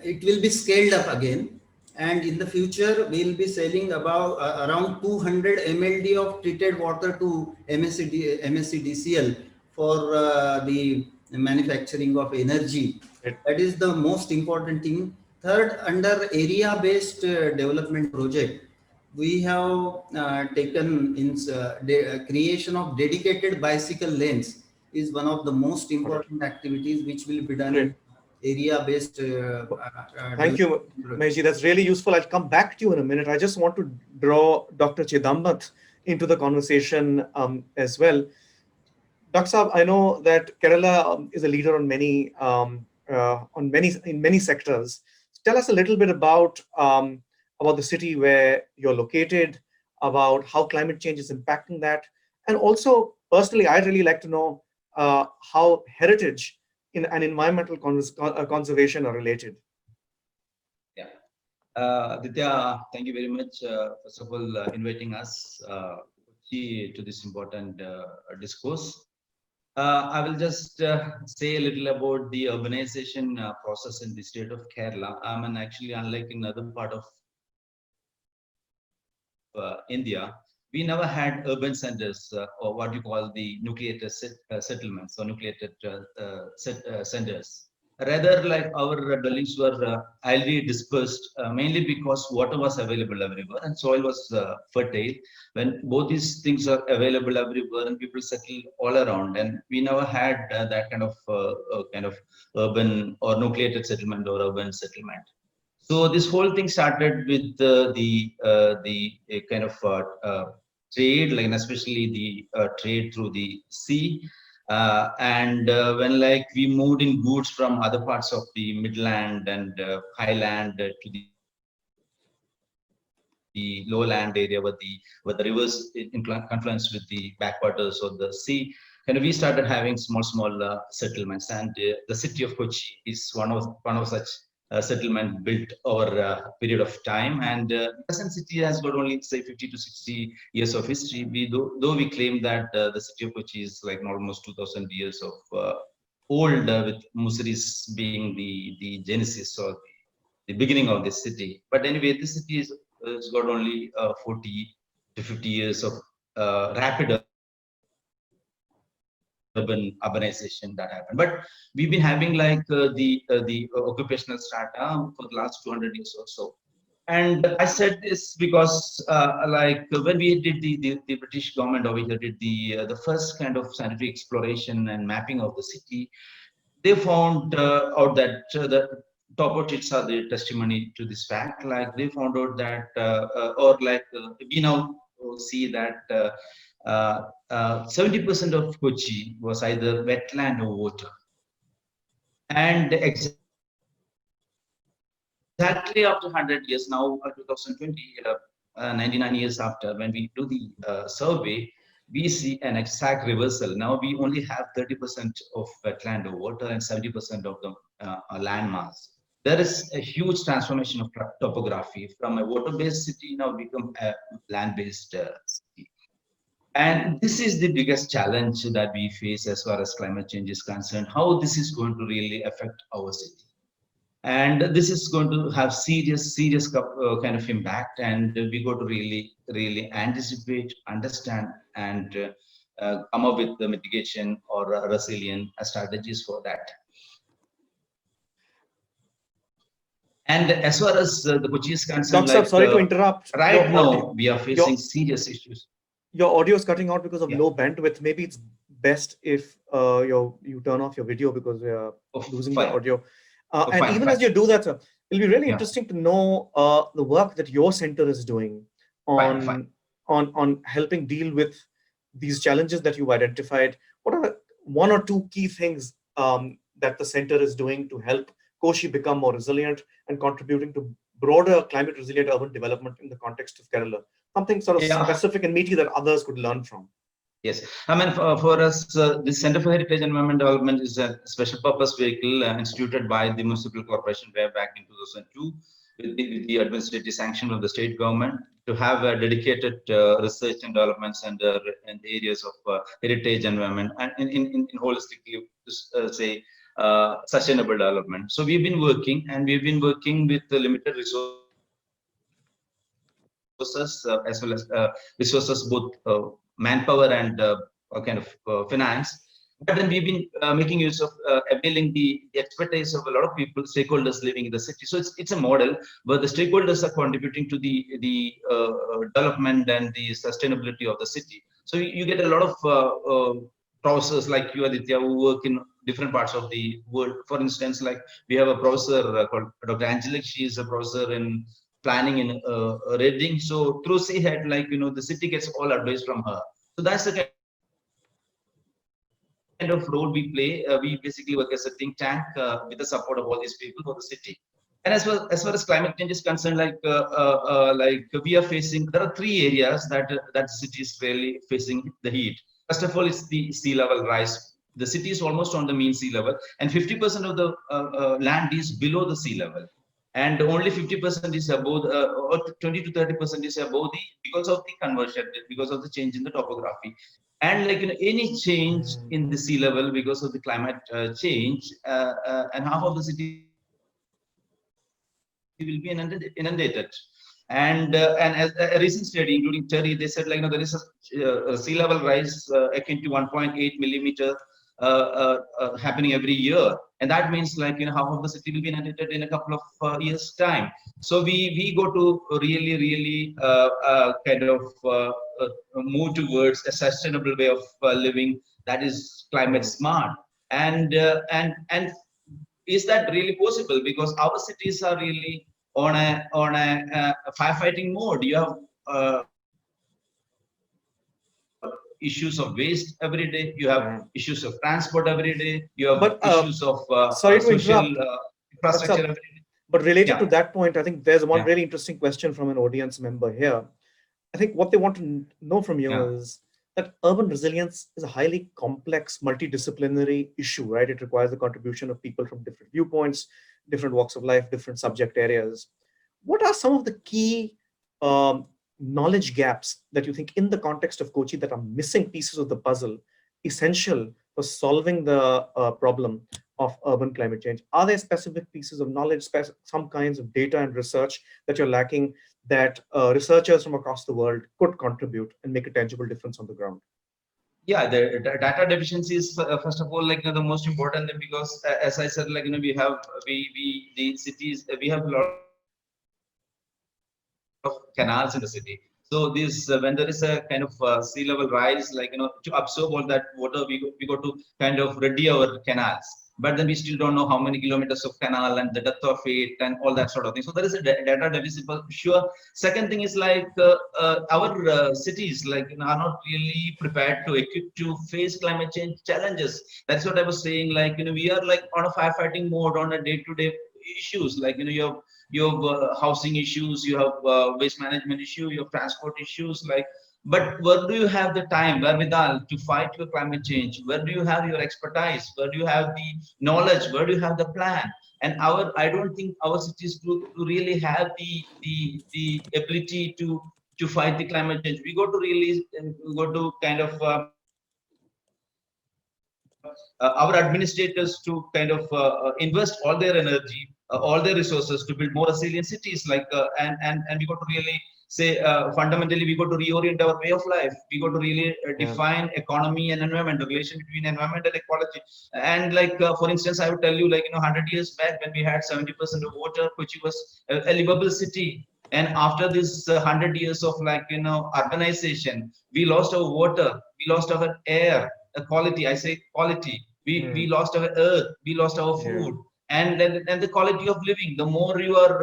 it will be scaled up again. And in the future, we'll be selling about around 200 MLD of treated water to MSCDCL for the manufacturing of energy. That is the most important thing. Third, under area-based development project, we have taken in creation of dedicated bicycle lanes is one of the most important activities which will be done in area-based. Thank you, Maheshji. That's really useful. I'll come back to you in a minute. I just want to draw Dr. Chidambat into the conversation as well. Dr. Saab, I know that Kerala is a leader on in many sectors. Tell us a little bit about the city where you're located, about how climate change is impacting that, and also personally, I'd really like to know how heritage and environmental conservation are related. Yeah, Aditya, thank you very much. First of all, inviting us to this important discourse. I will just say a little about the urbanization process in the state of Kerala. Actually, unlike in other part of India, we never had urban centers or what you call the nucleated settlements or nucleated centers. Rather, like our dwellings were highly dispersed, mainly because water was available everywhere and soil was fertile. When both these things are available everywhere and people settle all around, and we never had that kind of urban or nucleated settlement or urban settlement. So this whole thing started with the kind of trade, like, and especially the trade through the sea. And when like we moved in goods from other parts of the Midland and Highland to the lowland area where the rivers confluence with the backwaters of the sea, and we started having small settlements. And the city of Kochi is one of such settlement built over a period of time. And present city has got only say 50 to 60 years of history. Though we claim that the city of Kochi is like almost 2,000 years of old, with Musiris being the genesis or the beginning of this city. But anyway, this city has got only 40 to 50 years of rapid urbanization that happened. But we've been having like the occupational strata for the last 200 years or so. And I said this because like when we did the British government over here did the first kind of scientific exploration and mapping of the city, they found out that the topographics are the testimony to this fact. Like they found out that, we now see that 70% of Kochi was either wetland or water. And exactly after 100 years, now 2020, 99 years after, when we do the survey, we see an exact reversal. Now we only have 30% of wetland or water and 70% of the land mass. There is a huge transformation of topography from a water-based city now become a land-based city. And this is the biggest challenge that we face as far as climate change is concerned, how this is going to really affect our city. And this is going to have serious kind of impact, and we got to really anticipate, understand, and come up with the mitigation or resilient strategies for that. And as far as the Kochi is concerned, Dr. Sorry to interrupt. Right now, we are facing serious issues. Your audio is cutting out because of low bandwidth. Maybe it's best if you turn off your video because we are losing the audio. And even as you do that, it'll be really interesting to know the work that your center is doing on helping deal with these challenges that you've identified. What are one or two key things that the center is doing to help Kochi become more resilient and contributing to broader climate resilient urban development in the context of Kerala? Something sort of specific and meaty that others could learn from. Yes, I mean, for us, the Center for Heritage and Environment Development is a special purpose vehicle instituted by the Municipal Corporation way back in 2002 with the administrative sanction of the state government to have a dedicated research and development center in the areas of heritage environment and in holistically, say, sustainable development. So we've been working with the limited resources as well as resources, both manpower and kind of finance. But then we've been making use of availing the expertise of a lot of people, stakeholders living in the city. So it's a model where the stakeholders are contributing to the development and the sustainability of the city. So you get a lot of professors like you, Aditya, who work in different parts of the world. For instance, like we have a professor called Dr. Angelique. She is a professor in planning in Reading. So through CHED, like, the city gets all advice from her. So that's the kind of role we play. We basically work as a think tank with the support of all these people for the city. And as far as climate change is concerned, like we are facing, there are three areas that the city is really facing the heat. First of all, it's the sea level rise. The city is almost on the mean sea level, and 50% of the land is below the sea level. And only 50% is above, or 20 to 30% is above because of the conversion, because of the change in the topography. And like any change in the sea level because of the climate change, and half of the city will be inundated. And as a recent study, including Terry, they said there is a sea level rise akin to 1.8 millimeter happening every year, and that means half of the city will be inundated in a couple of years' time. So we go to really kind of move towards a sustainable way of living that is climate smart. And is that really possible? Because our cities are really on a firefighting mode. You have issues of waste every day. You have issues of transport every day. You have But issues of sorry to social interrupt, infrastructure Dr. every day. But related to Yeah, that point, I think there's one yeah, really interesting question from an audience member here. I think what they want to know from you yeah. is that urban resilience is a highly complex, multidisciplinary issue, right? It requires the contribution of people from different viewpoints, different walks of life, different subject areas. What are some of the key um, knowledge gaps that you think, in the context of Kochi, that are missing pieces of the puzzle, essential for solving the problem of urban climate change? Are there specific pieces of knowledge, some kinds of data and research that you're lacking, that researchers from across the world could contribute and make a tangible difference on the ground? Yeah, the data deficiency is first of all, like, the most important thing, because as I said, like, we have we the cities, we have a lot of canals in the city. So this when there is a kind of sea level rise, like, to absorb all that water, we got to kind of ready our canals. But then we still don't know how many kilometers of canal and the depth of it and all that sort of thing. So there is a data deficit for sure. Second thing is, like, our cities, like, are not really prepared to equip to face climate change challenges. That's what I was saying. Like, we are like on a firefighting mode on a day-to-day issues. Like, you have housing issues, you have waste management issue, you have transport issues. Like, but where do you have the time, wherewithal, to fight your climate change? Where do you have your expertise? Where do you have the knowledge? Where do you have the plan? And I don't think our cities to really have the ability to fight the climate change. We got to really we got to kind of our administrators to kind of invest all their energy, all their resources to build more resilient cities. Like, and we got to really say, fundamentally, we got to reorient our way of life. We got to really Yeah. define economy and environment, the relation between environment and ecology. And, like, for instance, I would tell you, like, 100 years back, when we had 70% of water, Kochi was a livable city. And after this 100 years of, like, urbanization, we lost our water, we lost our air, quality. I say quality. We lost our earth, we lost our Yeah. food, and the quality of living. The more you are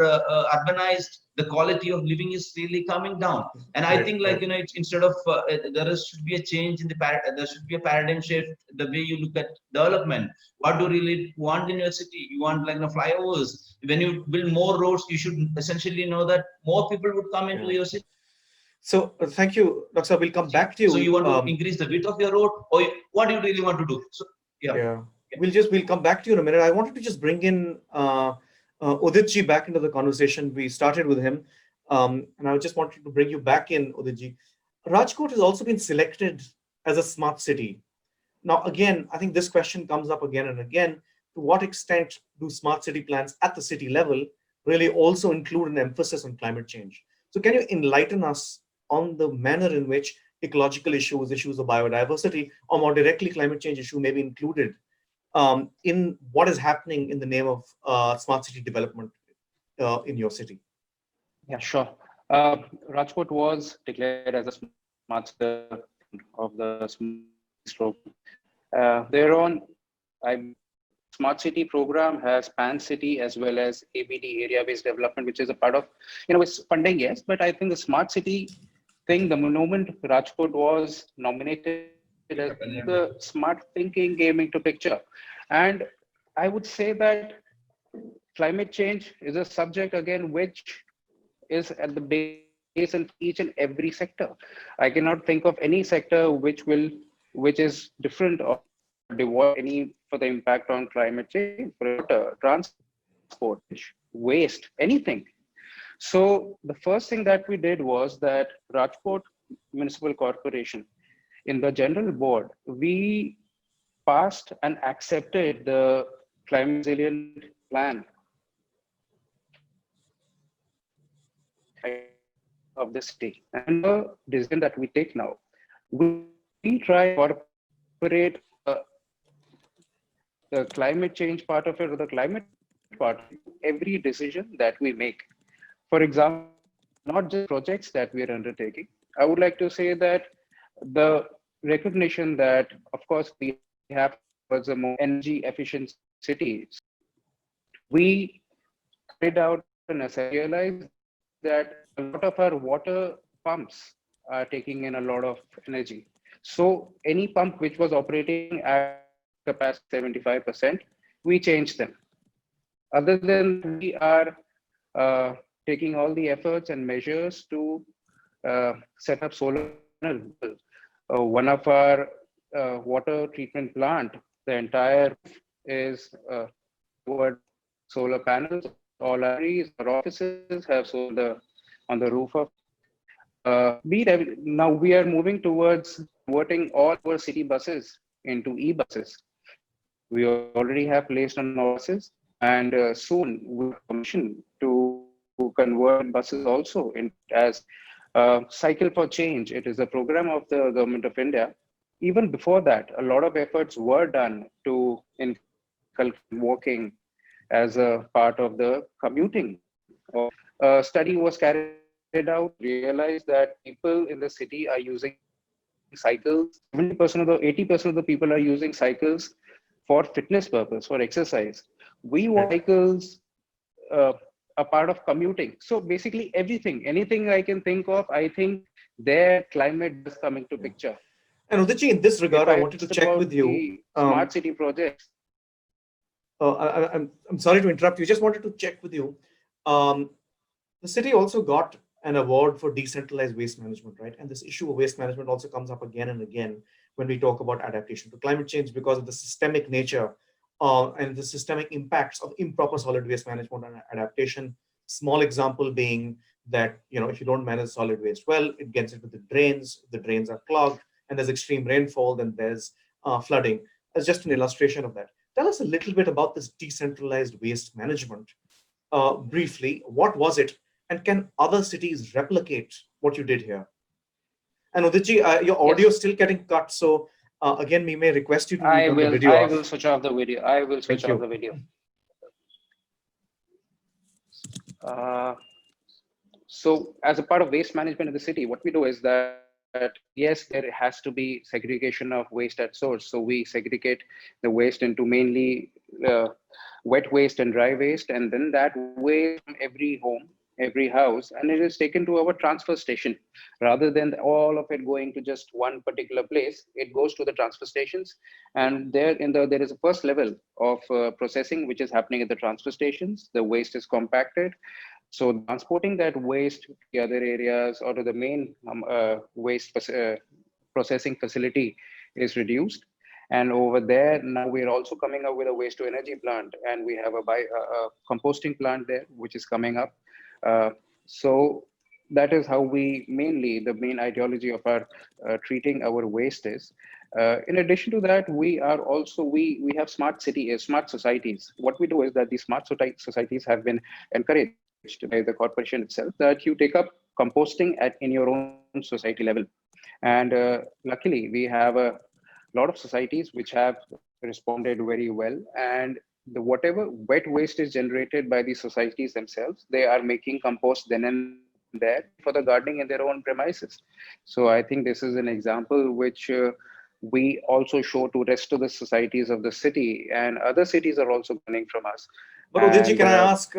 urbanized, the quality of living is really coming down. And I think, like, it's, instead of should be a change in there should be a paradigm shift, the way you look at development. What do you really want in your city? You want, like, flyovers. When you build more roads, you should essentially know that more people would come into your city. So thank you, Dr. We'll come back to So you. you want to increase the width of your road, or what do you really want to do? So yeah. Yeah, we'll come back to you in a minute. I wanted to just bring in Uditji back into the conversation. We started with him, and I just wanted to bring you back in, Uditji. Rajkot has also been selected as a smart city. Now, again, I think this question comes up again and again. To what extent do smart city plans at the city level really also include an emphasis on climate change? So can you enlighten us on the manner in which ecological issues, issues of biodiversity, or more directly climate change issue may be included in what is happening in the name of smart city development in your city? Yeah, sure. Rajkot was declared as a smart city of the smart program. Thereon, smart city program has pan city as well as ABD, area-based development, which is a part of, it's funding, yes, but I think the smart city thing, the moment Rajkot was nominated, as the smart thinking came into picture. And I would say that climate change is a subject, again, which is at the base in each and every sector. I cannot think of any sector which is different or devoid any for the impact on climate change, water, transport, waste, anything. So the first thing that we did was that Rajkot Municipal Corporation, in the general board, we passed and accepted the climate resilient plan of the city. And the decision that we take now, we try to incorporate the climate change part of it, or the climate part, every decision that we make. For example, not just projects that we are undertaking. I would like to say that the recognition that, of course, we have towards a more energy efficient city. We carried out awareness, I realized that a lot of our water pumps are taking in a lot of energy. So any pump which was operating at capacity 75%, we changed them. Other than that, we are taking all the efforts and measures to set up solar panel. One of our water treatment plant, the entire is toward solar panels. All our trees, our offices have solar on the roof of. Now we are moving towards converting all our city buses into e-buses. We already have placed on all buses, and soon we'll commission to convert buses also as Cycle for Change. It is a program of the Government of India. Even before that, a lot of efforts were done to inculcate walking as a part of the commuting. A study was carried out, realized that people in the city are using cycles. 70% of the 80% of the people are using cycles for fitness purpose, for exercise. We want cycles a part of commuting. So basically everything, anything I can think of, I think their climate does come into picture. And Uditji, in this regard, I wanted to check with you. Smart city projects. I'm sorry to interrupt you. Just wanted to check with you. The city also got an award for decentralized waste management, right? And this issue of waste management also comes up again and again when we talk about adaptation to climate change because of the systemic nature and the systemic impacts of improper solid waste management and adaptation. Small example being that, if you don't manage solid waste well, it gets into the drains are clogged, and there's extreme rainfall, then there's flooding. As just an illustration of that. Tell us a little bit about this decentralized waste management. Briefly, what was it? And can other cities replicate what you did here? And Uditji, your audio is still getting cut. So again, we may request you to turn the video off. I will switch off the video. I will switch off the video. So as a part of waste management in the city, what we do is that, yes, there has to be segregation of waste at source. So we segregate the waste into mainly wet waste and dry waste, and then that waste from every home, every house, and it is taken to our transfer station. Rather than all of it going to just one particular place, it goes to the transfer stations, and there is a first level of processing which is happening at the transfer stations. The waste is compacted. So transporting that waste to the other areas or to the main waste processing facility is reduced. And over there, now we're also coming up with a waste to energy plant, and we have a composting plant there, which is coming up. So that is how the main ideology of our treating our waste is. In addition to that, we have smart societies. What we do is that these smart societies have been encouraged by the corporation itself that you take up composting in your own society level. And luckily, we have a lot of societies which have responded very well, and whatever wet waste is generated by these societies themselves, they are making compost then and there for the gardening in their own premises. So I think this is an example which we also show to rest of the societies of the city, and other cities are also learning from us. But Uditji, can I ask,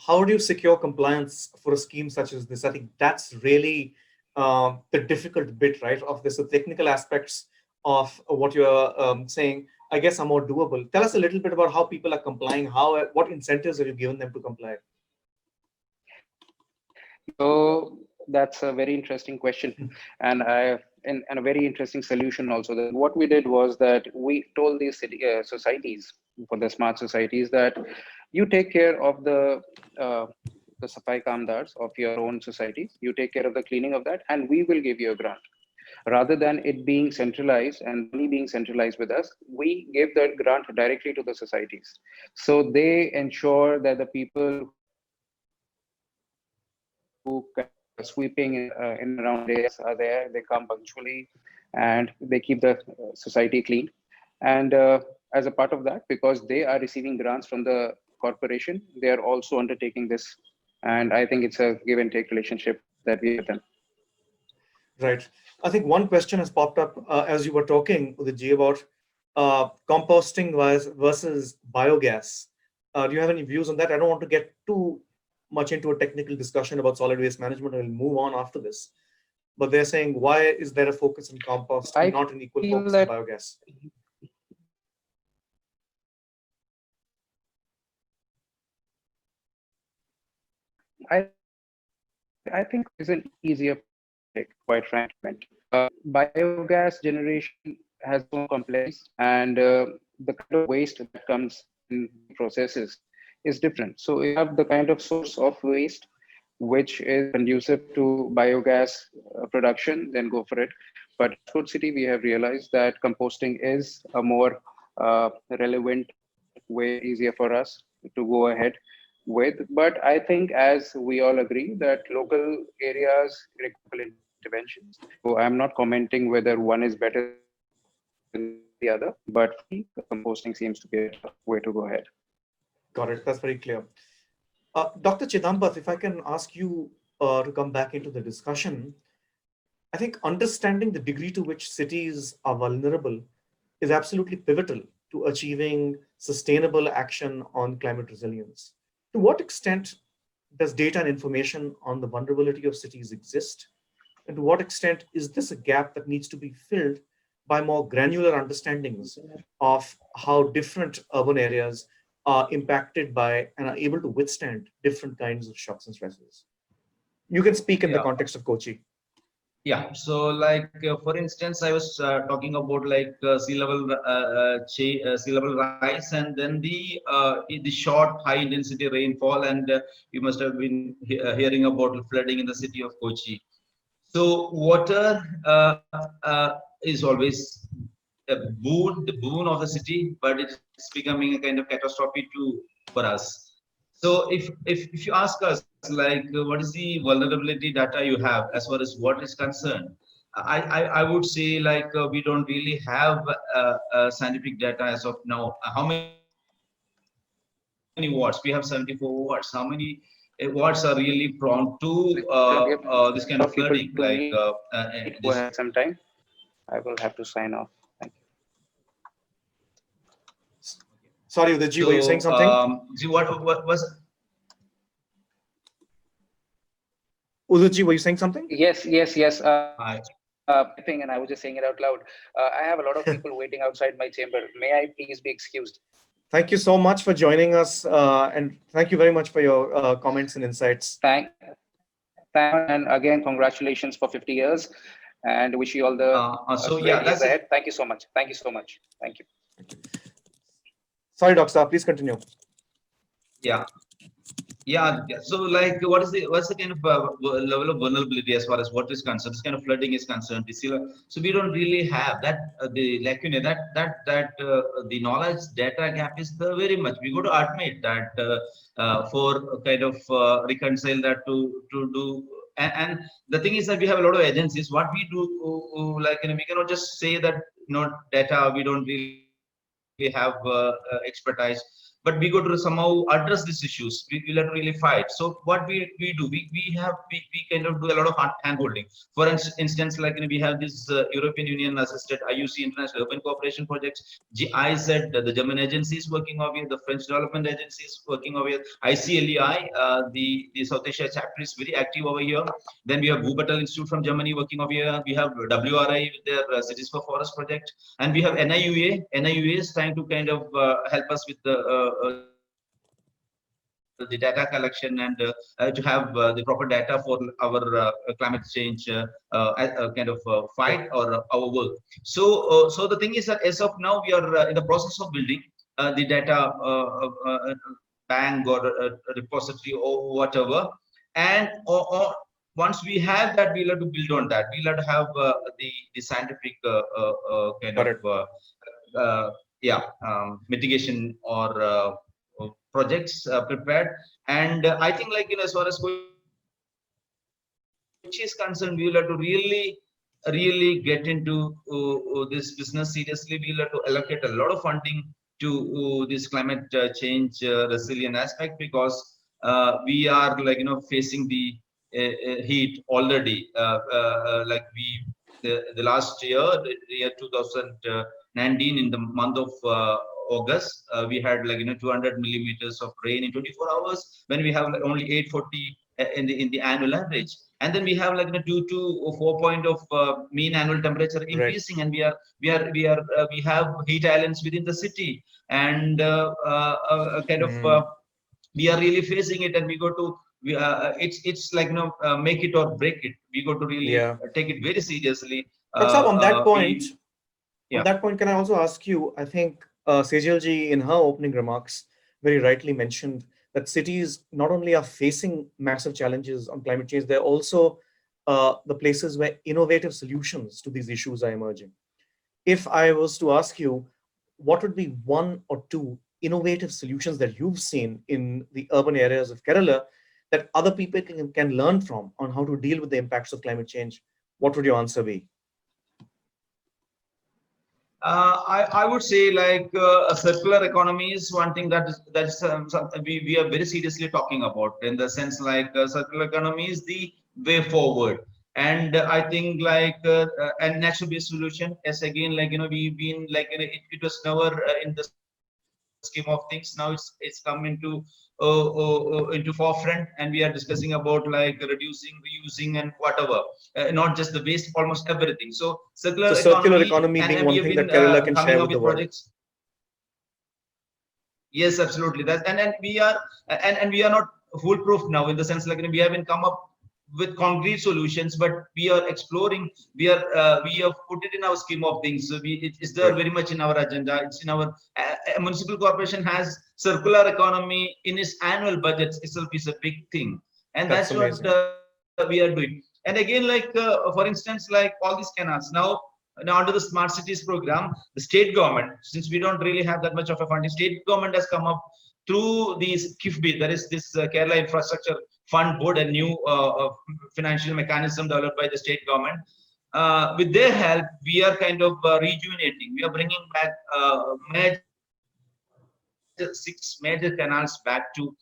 how do you secure compliance for a scheme such as this? I think that's really the difficult bit, right, of this. The technical aspects of what you're saying, I guess, are more doable. Tell us a little bit about how people are complying. What incentives have you given them to comply? So that's a very interesting question, and a very interesting solution also. That what we did was that we told these societies, for the smart societies, that you take care of the Safai Kamdars of your own society. You take care of the cleaning of that, and we will give you a grant. Rather than it being centralized and money being centralized with us, we give that grant directly to the societies. So they ensure that the people who are sweeping in around areas are there, they come punctually, and they keep the society clean. And as a part of that, because they are receiving grants from the corporation, they are also undertaking this. And I think it's a give and take relationship that we have them. Right. I think one question has popped up as you were talking with G about composting versus biogas. Do you have any views on that? I don't want to get too much into a technical discussion about solid waste management. I'll move on after this. But they're saying, why is there a focus in compost and not an equal focus in biogas? I think it's an easier, quite frankly. Biogas generation has its own complexities, and the kind of waste that comes in processes is different. So you have the kind of source of waste which is conducive to biogas production, then go for it. But Rajkot City, we have realized that composting is a more relevant way, easier for us to go ahead with. But I think, as we all agree, that local areas require interventions. So I'm not commenting whether one is better than the other, but for me, composting seems to be a better way to go ahead. Got it. That's very clear. Dr. Chidambat, if I can ask you to come back into the discussion, I think understanding the degree to which cities are vulnerable is absolutely pivotal to achieving sustainable action on climate resilience. To what extent does data and information on the vulnerability of cities exist? And to what extent is this a gap that needs to be filled by more granular understandings of how different urban areas are impacted by and are able to withstand different kinds of shocks and stresses? You can speak in the context of Kochi. Yeah, so like for instance, I was talking about like sea level rise, and then the short high intensity rainfall, and you must have been hearing about flooding in the city of Kochi. So water is always the boon of the city, but it's becoming a kind of catastrophe for us. So if you ask us like what is the vulnerability data you have as far as water is concerned, I would say like we don't really have scientific data as of now. How many wards? We have 74 wards. How many wards are really prone to this kind of flooding? Like go ahead sometime. I will have to sign off. Thank you. Sorry, Uditji, were you saying something? What was? Uditji, were you saying something? Yes. Thing, and I was just saying it out loud. I have a lot of people waiting outside my chamber. May I please be excused? Thank you so much for joining us, and thank you very much for your comments and insights. Thank and again, congratulations for 50 years, and wish you all the great years ahead. Thank you so much. Thank you so much. Thank you. Sorry, Doctor, please continue. Yeah. So, like, what's the kind of level of vulnerability as far as water is concerned? This kind of flooding is concerned. So we don't really have that the lacuna that the knowledge data gap is very much. We got to admit that for kind of reconcile that to do. And the thing is that we have a lot of agencies. What we do, like, we cannot just say that data. We don't really have expertise. But we got to somehow address these issues. We'll have to really fight. So what we do, we kind of do a lot of hand holding. For instance, like we have this European Union assisted IUC International Urban Cooperation Projects, GIZ, the German agency is working over here, the French Development Agency is working over here, ICLEI, the South Asia chapter is very active over here. Then we have Wuppertal Institute from Germany working over here. We have WRI with their Cities for Forest project, and we have NIUA. NIUA is trying to kind of help us with the data collection and to have the proper data for our climate change kind of fight or our work. So the thing is that as of now we are in the process of building the data bank or a repository or whatever, and or once we have that, we'll have to build on that. We'll have to have the scientific kind of mitigation or projects prepared. And I think, like as far as Kochi is concerned, we will have to really get into this business seriously. We'll have to allocate a lot of funding to this climate change resilient aspect, because we are facing the heat already. Like the last year, the year 2019, in the month of August, we had 200 millimeters of rain in 24 hours, when we have only 840 in the annual average. And then we have due to 4 point of mean annual temperature increasing, and we have heat islands within the city, and we are really facing it, and we go to it's make it or break it. We go to really take it very seriously. Dr. Saab, Yeah. on that point, can I also ask you, I think Sejal ji in her opening remarks very rightly mentioned that cities not only are facing massive challenges on climate change, they're also the places where innovative solutions to these issues are emerging. If I was to ask you, what would be one or two innovative solutions that you've seen in the urban areas of Kerala that other people can learn from on how to deal with the impacts of climate change, what would your answer be? I would say a circular economy is one thing that's we are very seriously talking about, in the sense circular economy is the way forward. And I think and natural based solution, as again we've been it was never in the scheme of things. Now it's come into forefront, and we are discussing about reducing, reusing, and whatever, not just the waste, almost everything. So circular economy being one thing that Kerala can share with the world. Projects. Yes, absolutely. That and we are not foolproof now, in the sense we haven't come up with concrete solutions, but we are exploring. We have put it in our scheme of things. So it's there very much in our agenda. It's in our municipal corporation has circular economy in its annual budgets itself is a big thing, and that's what we are doing. And again, for instance, all these canals now under the smart cities program, the state government, since we don't really have that much of a funding, state government has come up through these KIFBI, that is this Kerala Infrastructure Fund Board, a new financial mechanism developed by the state government. With their help, we are kind of rejuvenating. We are bringing back 6 major canals back to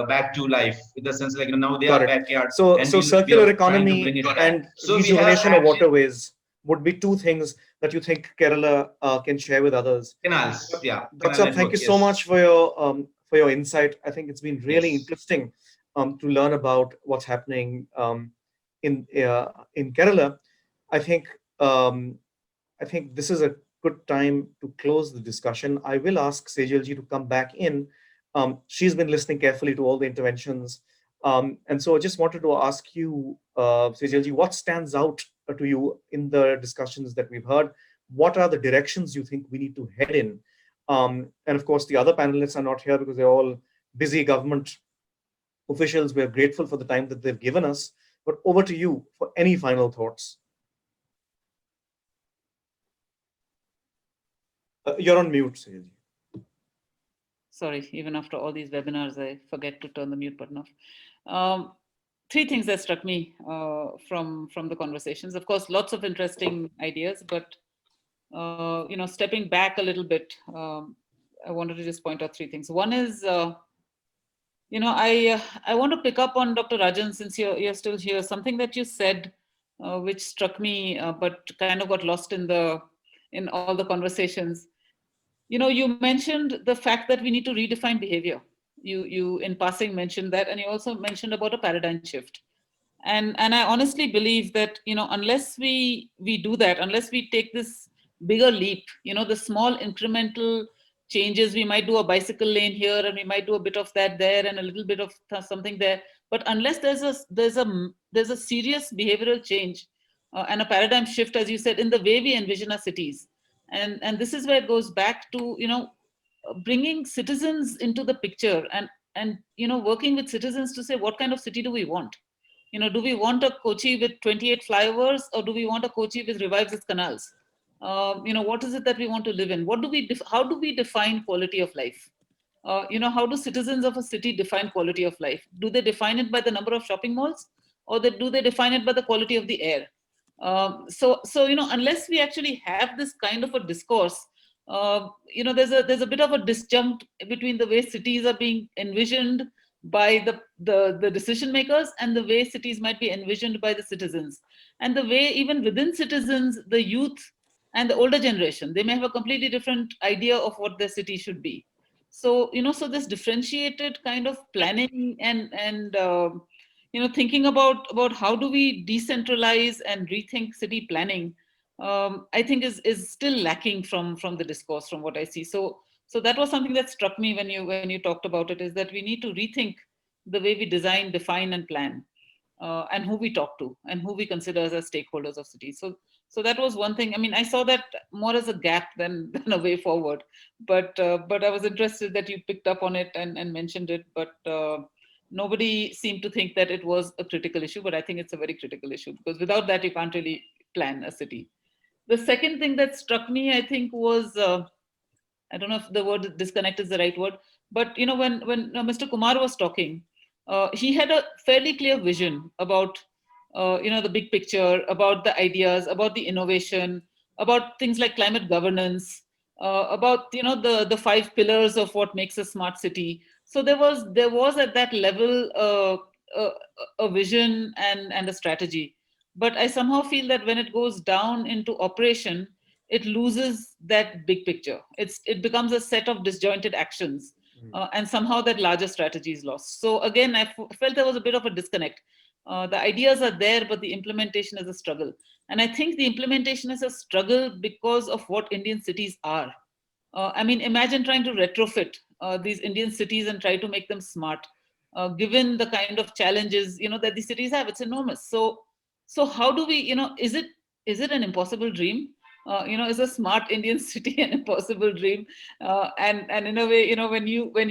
back to life, in the sense now they are backyard. So circular economy and rejuvenation of waterways would be two things that you think Kerala can share with others. Canals, yeah. Dr. Thank you so much for your insight. I think it's been really interesting to learn about what's happening in Kerala. I think this is a good time to close the discussion. I will ask Sejal ji to come back in. She's been listening carefully to all the interventions, and so I just wanted to ask you, Sejal ji, what stands out to you in the discussions that we've heard? What are the directions you think we need to head in? And of course, the other panelists are not here because they're all busy government officials. We're grateful for the time that they've given us. But over to you for any final thoughts. You're on mute, Sejal ji. Sorry, even after all these webinars, I forget to turn the mute button off. 3 things that struck me from the conversations. Of course, lots of interesting ideas, but stepping back a little bit, I wanted to just point out 3 things. One is, I want to pick up on Dr. Rajan, since you're still here. Something that you said, which struck me, but kind of got lost in all the conversations. You mentioned the fact that we need to redefine behavior. You in passing mentioned that, and you also mentioned about a paradigm shift. And I honestly believe that, unless we do that, unless we take this bigger leap, the small incremental changes, we might do a bicycle lane here, and we might do a bit of that there, and a little bit of something there. But unless there's a serious behavioral change and a paradigm shift, as you said, in the way we envision our cities, and this is where it goes back to, bringing citizens into the picture, and working with citizens to say, what kind of city do we want? Do we want a Kochi with 28 flyovers, or do we want a Kochi which revives its canals? What is it that we want to live in? How do we define quality of life? How do citizens of a city define quality of life? Do they define it by the number of shopping malls, or do they define it by the quality of the air? So unless we actually have this kind of a discourse, there's a bit of a disjunct between the way cities are being envisioned by the decision makers and the way cities might be envisioned by the citizens, and the way even within citizens, the youth and the older generation, they may have a completely different idea of what their city should be. So, so this differentiated kind of planning and thinking about how do we decentralize and rethink city planning, I think is still lacking from the discourse, from what I see. So that was something that struck me when you talked about it, is that we need to rethink the way we design, define, and plan, and who we talk to and who we consider as stakeholders of cities. So that was one thing. I mean, I saw that more as a gap than a way forward. But I was interested that you picked up on it and mentioned it. But nobody seemed to think that it was a critical issue. But I think it's a very critical issue, because without that, you can't really plan a city. The second thing that struck me, I think, was I don't know if the word disconnect is the right word, but when Mr. Kumar was talking, he had a fairly clear vision about the big picture, about the ideas, about the innovation, about things like climate governance, about the 5 pillars of what makes a smart city. So there was at that level a vision and a strategy. But I somehow feel that when it goes down into operation, it loses that big picture. It becomes a set of disjointed actions, and somehow that larger strategy is lost. So again, I felt there was a bit of a disconnect. The ideas are there, but the implementation is a struggle. And I think the implementation is a struggle because of what Indian cities are. I mean, imagine trying to retrofit these Indian cities and try to make them smart, given the kind of challenges that these cities have. It's enormous. So how do we, is it an impossible dream? Is a smart Indian city an impossible dream? And in a way, when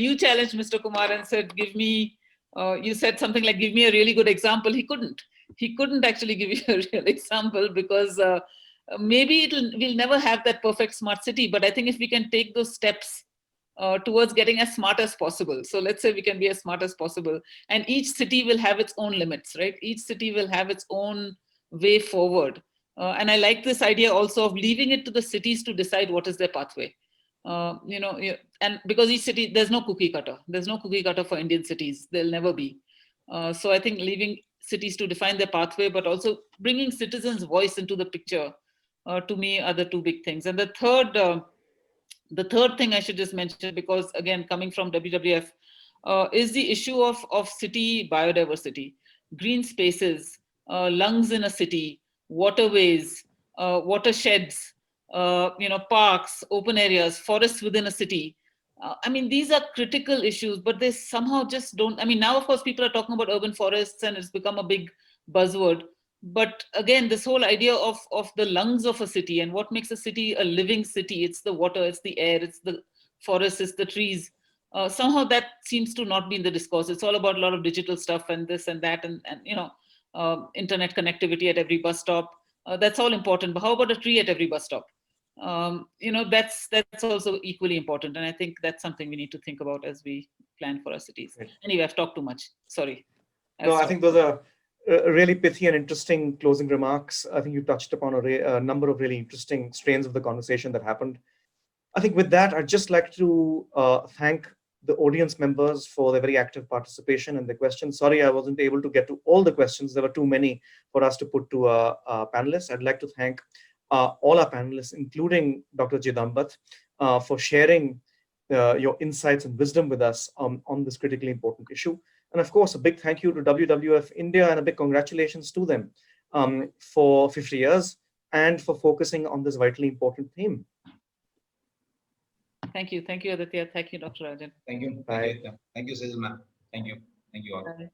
you challenged Mr. Kumar and said, give me, you said something like, give me a really good example. He couldn't actually give you a real example, because maybe we'll never have that perfect smart city. But I think if we can take those steps towards getting as smart as possible. So let's say we can be as smart as possible, and each city will have its own limits, right? Each city will have its own way forward. And I like this idea also of leaving it to the cities to decide what is their pathway. And because each city, there's no cookie cutter for Indian cities. There'll never be. So I think leaving cities to define their pathway, but also bringing citizens' voice into the picture, to me, are the 2 big things. And the third thing I should just mention, because again, coming from WWF, is the issue of city biodiversity, green spaces, lungs in a city, waterways, watersheds, parks, open areas, forests within a city. I mean, these are critical issues, but they somehow just don't. I mean, now, of course, people are talking about urban forests and it's become a big buzzword. But again, this whole idea of the lungs of a city and what makes a city a living city, it's the water, it's the air, it's the forests, it's the trees. Somehow that seems to not be in the discourse. It's all about a lot of digital stuff and this and that, and internet connectivity at every bus stop. That's all important. But how about a tree at every bus stop? That's also equally important. And I think that's something we need to think about as we plan for our cities. Right. Anyway, I've talked too much. Sorry. No, I think those are really pithy and interesting closing remarks. I think you touched upon a number of really interesting strains of the conversation that happened. I think with that, I'd just like to thank the audience members for their very active participation and the questions. Sorry, I wasn't able to get to all the questions. There were too many for us to put to our panelists. I'd like to thank all our panelists, including Dr. Jidambat, for sharing your insights and wisdom with us on this critically important issue. And of course, a big thank you to WWF-India and a big congratulations to them for 50 years and for focusing on this vitally important theme. Thank you. Thank you, Aditya. Thank you, Dr. Rajan. Thank you. Bye. Thank you, Cecil ma'am. Thank you. Thank you all. Bye.